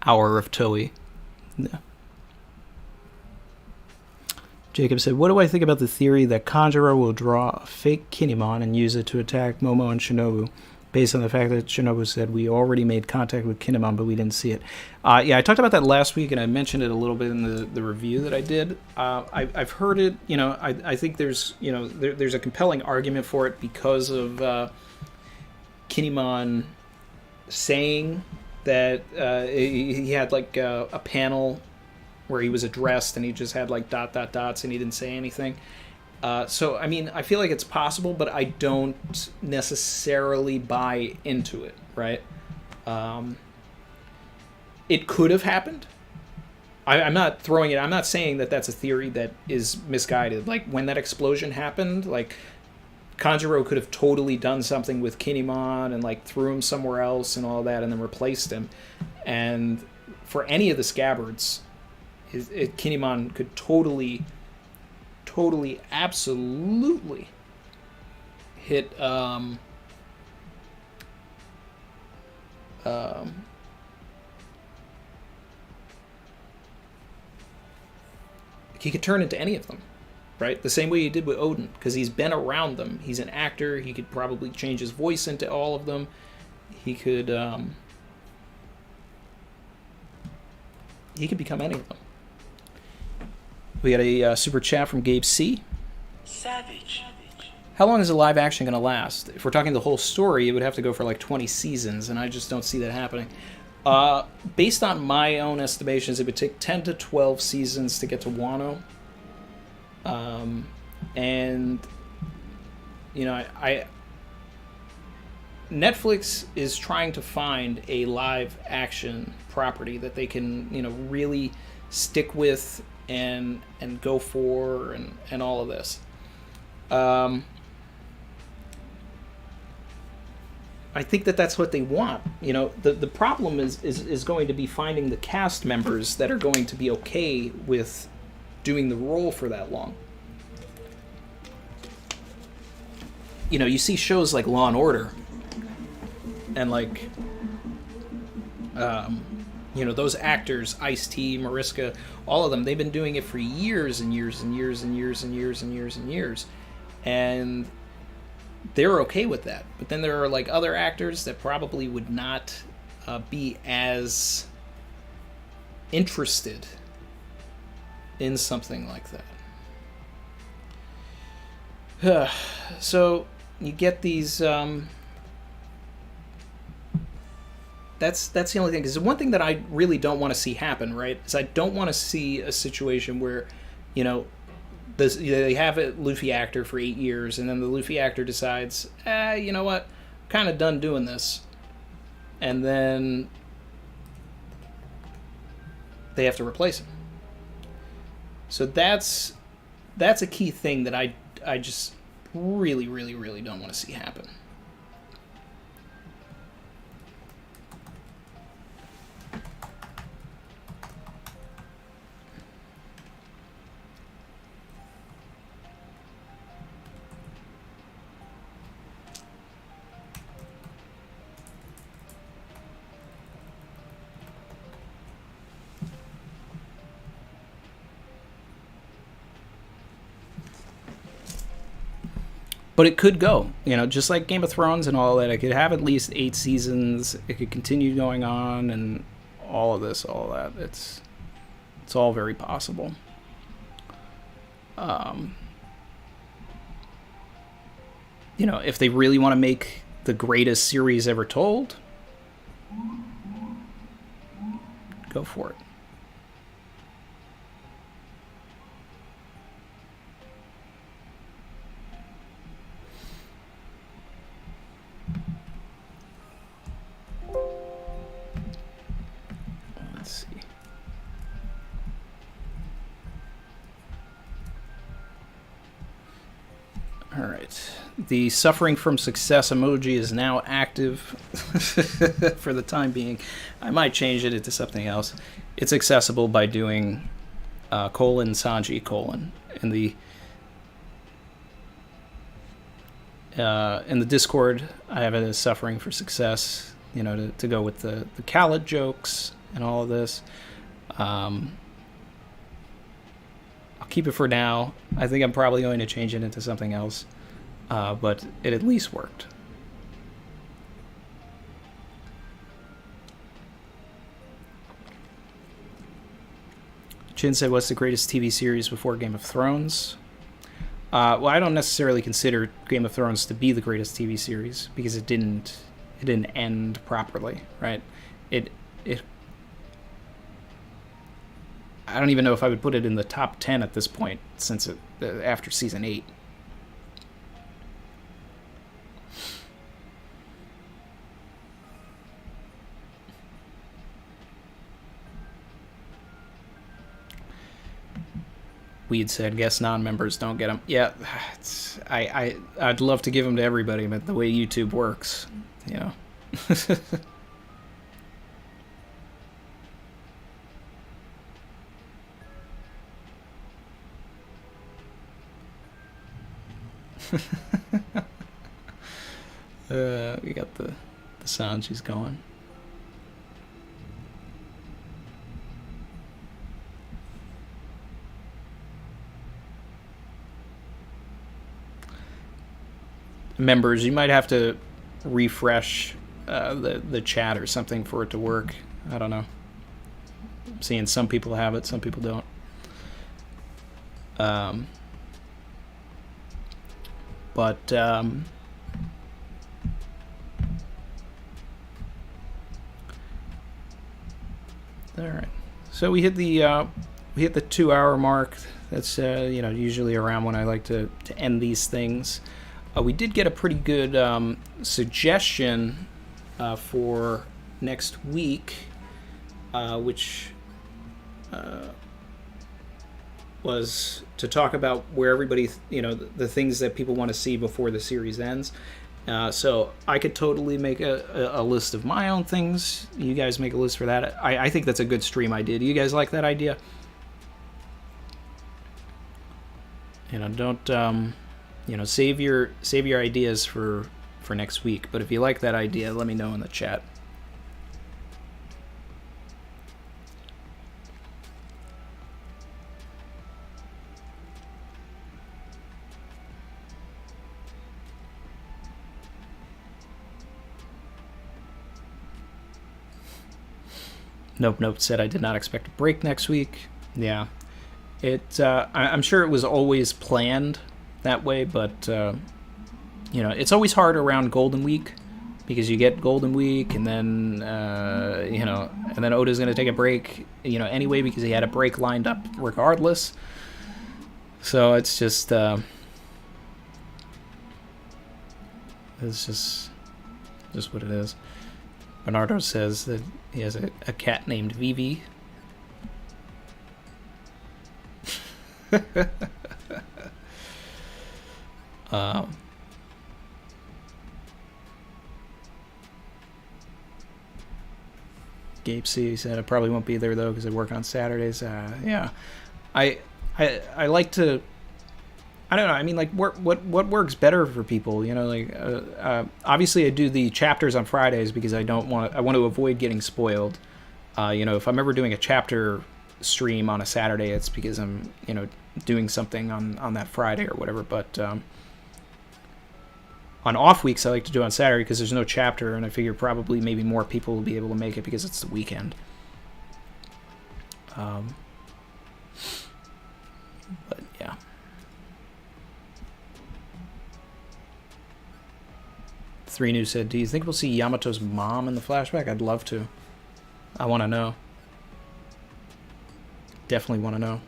Hour of Toei. No. Jacob said, what do I think about the theory that Kanjuro will draw a fake Kinemon and use it to attack Momo and Shinobu, based on the fact that Shinobu said we already made contact with Kinemon, but we didn't see it? Yeah, I talked about that last week, and I mentioned it a little bit in the review that I did. I've heard it, you know, I think there's, you know, there's a compelling argument for it because of Kinemon saying that he had like a panel where he was addressed and he just had like dots and he didn't say anything. So, I mean, I feel like it's possible, but I don't necessarily buy into it, right? It could have happened. I'm not throwing it, I'm not saying that that's a theory that is misguided. Like, when that explosion happened, like, Kanjuro could have totally done something with Kinemon and, like, threw him somewhere else and all that and then replaced him. And for any of the scabbards, Kinemon could totally, absolutely hit he could turn into any of them, right? The same way he did with Odin, because he's been around them. He's an actor. He could probably change his voice into all of them. He could become any of them. We got a super chat from Gabe C. Savage. How long is the live action going to last? If we're talking the whole story, it would have to go for like 20 seasons, and I just don't see that happening. Based on my own estimations, it would take 10 to 12 seasons to get to Wano. And, you know, Netflix is trying to find a live action property that they can, you know, really stick with and go for and all of this. I think that's what they want. You know, the problem is going to be finding the cast members that are going to be okay with doing the role for that long. You know, you see shows like Law and Order and like you know, those actors, Ice-T, Mariska, all of them, they've been doing it for years and years and years and years and years and years and years. And they're okay with that. But then there are like other actors that probably would not be as interested in something like that. So you get these that's the only thing, because the one thing that I really don't want to see happen, right, is I don't want to see a situation where, you know, they have a Luffy actor for 8 years, and then the Luffy actor decides, you know what, I'm kind of done doing this, and then they have to replace him. So that's a key thing that I just really, really, really don't want to see happen. But it could go, just like Game of Thrones and all that. It could have at least 8 seasons. It could continue going on, and all of this, all of that. It's all very possible. If they really want to make the greatest series ever told, go for it. Let's see. All right. The suffering from success emoji is now active for the time being. I might change it into something else. It's accessible by doing Sanji : in the Discord, I have it as suffering for success, to go with the Khaled jokes and all of this. I'll keep it for now. I think I'm probably going to change it into something else. But it at least worked. Chin said, what's the greatest TV series before Game of Thrones? Well, I don't necessarily consider Game of Thrones to be the greatest TV series because it didn't end properly, right? I don't even know if I would put it in the top 10 at this point since after season 8. Weed said, guess non-members don't get them. Yeah, I'd love to give them to everybody, but the way YouTube works, we got the Sanji's going. Members, you might have to refresh the chat or something for it to work. I don't know. I'm seeing some people have it, some people don't. All right. So we hit the 2-hour mark. That's usually around when I like to end these things. We did get a pretty good suggestion for next week, which was to talk about where everybody, the things that people want to see before the series ends. So I could totally make a list of my own things. You guys make a list for that. I think that's a good stream idea. Do you guys like that idea? Don't... save your ideas for next week. But if you like that idea, let me know in the chat. Nope said I did not expect a break next week. Yeah. I'm sure it was always planned that way, but it's always hard around Golden Week because you get Golden Week and then and then Oda's going to take a break anyway because he had a break lined up regardless. So it's just what it is. Bernardo says that he has a cat named Vivi. Gabe C said I probably won't be there though because I work on Saturdays. Yeah, I like to. I don't know. I mean, like, what works better for people? Obviously, I do the chapters on Fridays because I want to avoid getting spoiled. If I'm ever doing a chapter stream on a Saturday, it's because I'm doing something on that Friday or whatever. But on off weeks, I like to do on Saturday because there's no chapter, and I figure probably maybe more people will be able to make it because it's the weekend. But yeah. Three New said, do you think we'll see Yamato's mom in the flashback? I'd love to. I want to know. Definitely want to know.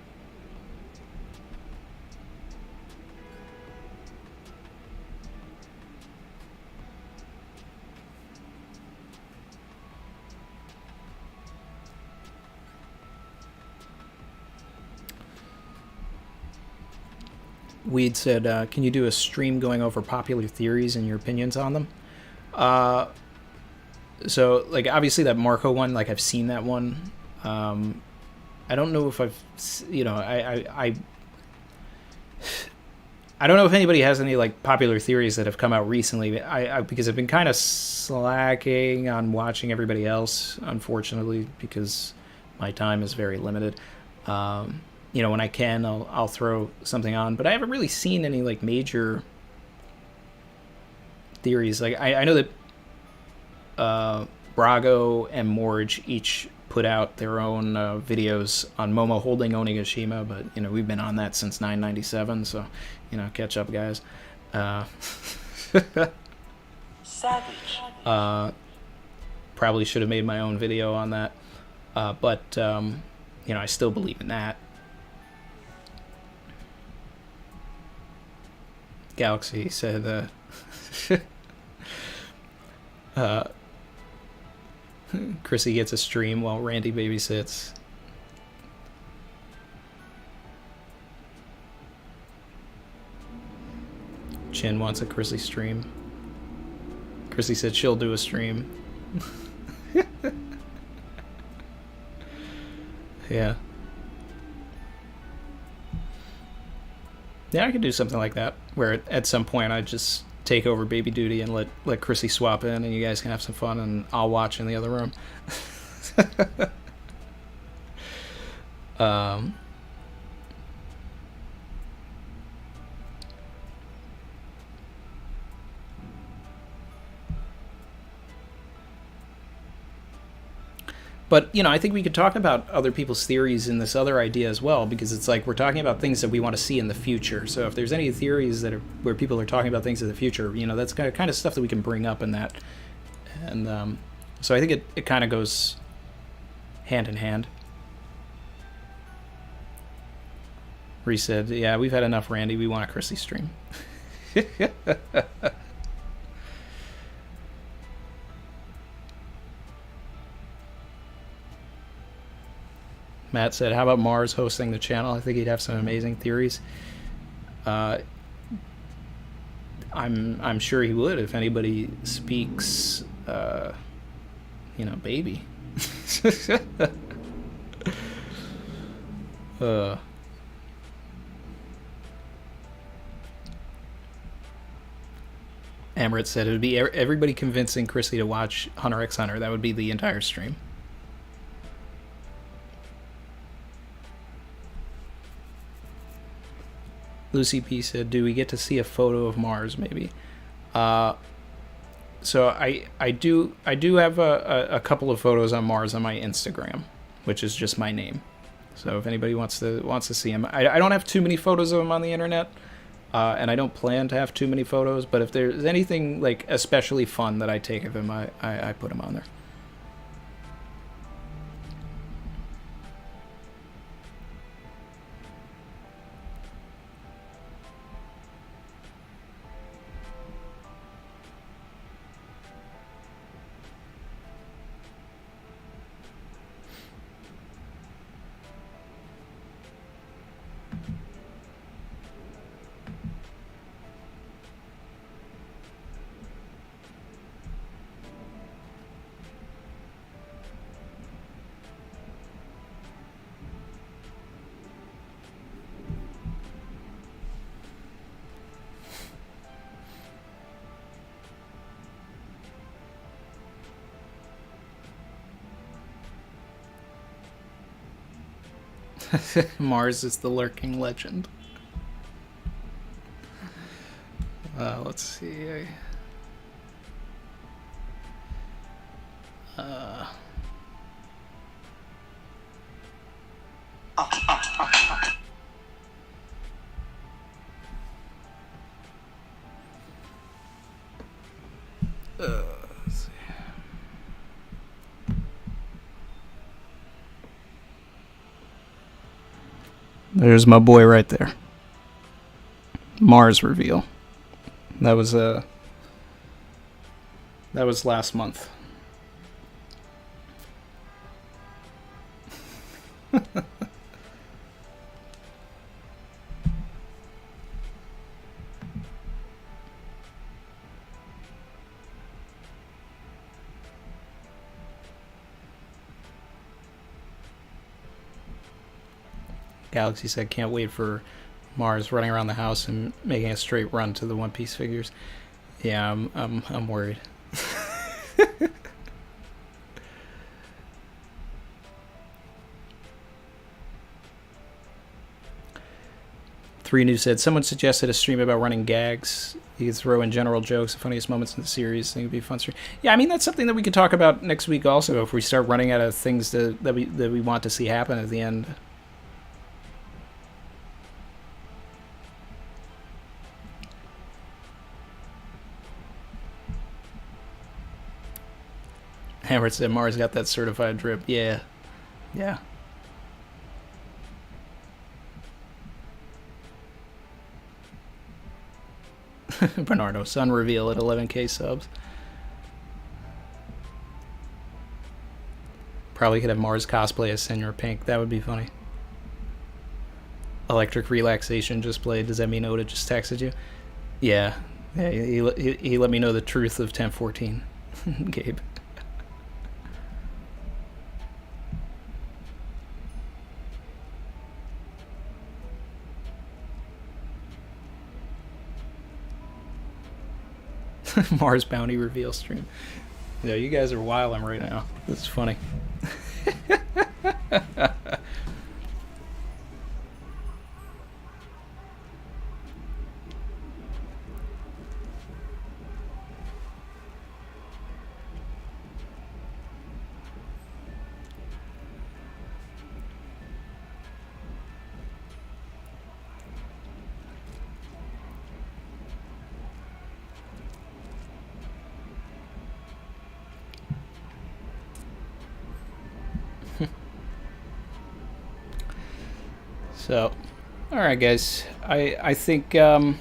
Weed said, can you do a stream going over popular theories and your opinions on them? So, like, obviously that Marco one, like, I've seen that one. I don't know if I've, you know, I don't know if anybody has any, like, popular theories that have come out recently. Because I've been kind of slacking on watching everybody else, unfortunately, because my time is very limited. You know, when I can, I'll throw something on. But I haven't really seen any, like, major theories. Like, I know that Brago and Morge each put out their own videos on Momo holding Onigashima, but, you know, we've been on that since 997, so, you know, catch up, guys. Savage. Probably should have made my own video on that, but, you know, I still believe in that. Galaxy said, Chrissy gets a stream while Randy babysits. Chin wants a Chrissy stream. Chrissy said she'll do a stream. Yeah. Yeah, I could do something like that, where at some point I just take over baby duty and let Chrissy swap in, and you guys can have some fun, and I'll watch in the other room. But, you know, I think we could talk about other people's theories in this other idea as well, because it's like we're talking about things that we want to see in the future. So if there's any theories that are where people are talking about things in the future, you know, that's kind of stuff that we can bring up in that. And so I think it kind of goes hand in hand. Reese said, yeah, we've had enough, Randy. We want a Chrissy stream. Matt said, how about Mars hosting the channel? I think he'd have some amazing theories. I'm sure he would if anybody speaks, you know, baby. Amaret said, it would be everybody convincing Chrissy to watch Hunter x Hunter. That would be the entire stream. Lucy P said, do we get to see a photo of Mars, maybe? So I do have a couple of photos on Mars on my Instagram, which is just my name. So if anybody wants to see him, I don't have too many photos of him on the internet, and I don't plan to have too many photos, but if there's anything like especially fun that I take of him, I put him on there. Mars is the lurking legend. Let's see. Let's see. There's my boy right there. Mars reveal. That was last month. Galaxy said, can't wait for Mars running around the house and making a straight run to the One Piece figures. Yeah, I'm worried. Three New said, someone suggested a stream about running gags. You could throw in general jokes, the funniest moments in the series. I think it'd be a fun stream. Yeah, I mean, that's something that we could talk about next week also, if we start running out of things that we want to see happen at the end. Hammer said Mars got that certified drip. Yeah. Yeah. Bernardo, sun reveal at 11k subs. Probably could have Mars cosplay as Senor Pink. That would be funny. Electric relaxation just played. Does that mean Oda just texted you? Yeah. Yeah, he let me know the truth of 1014. Gabe. Mars bounty reveal stream. Yeah, you guys are wilding right now. That's funny. So, all right, guys. I think yeah.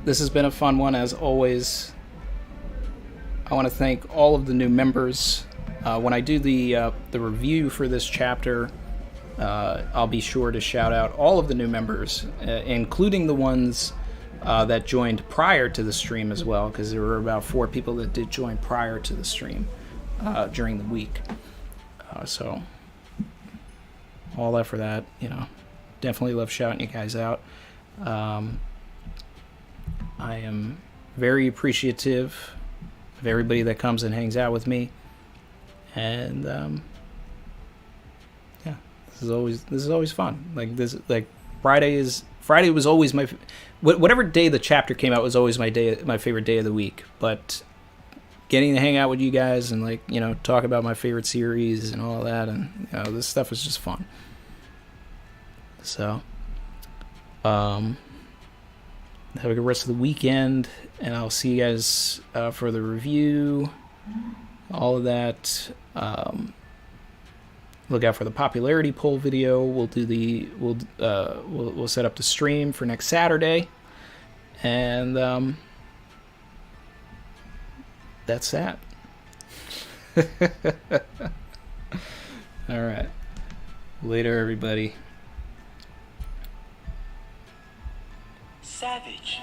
This has been a fun one as always. I want to thank all of the new members. When I do the review for this chapter, I'll be sure to shout out all of the new members, including the ones that joined prior to the stream as well, because there were about 4 people that did join prior to the stream during the week. So all that for that, you know, definitely love shouting you guys out. I am very appreciative of everybody that comes and hangs out with me, and yeah, this is always fun. Friday was always my whatever day the chapter came out was always my favorite day of the week. But getting to hang out with you guys and, like, you know, talk about my favorite series and all that, and, you know, this stuff is just fun. So, have a good rest of the weekend, and I'll see you guys for the review, all of that. Look out for the popularity poll video. We'll do we'll set up the stream for next Saturday, and that's that. All right, later, everybody. Savage.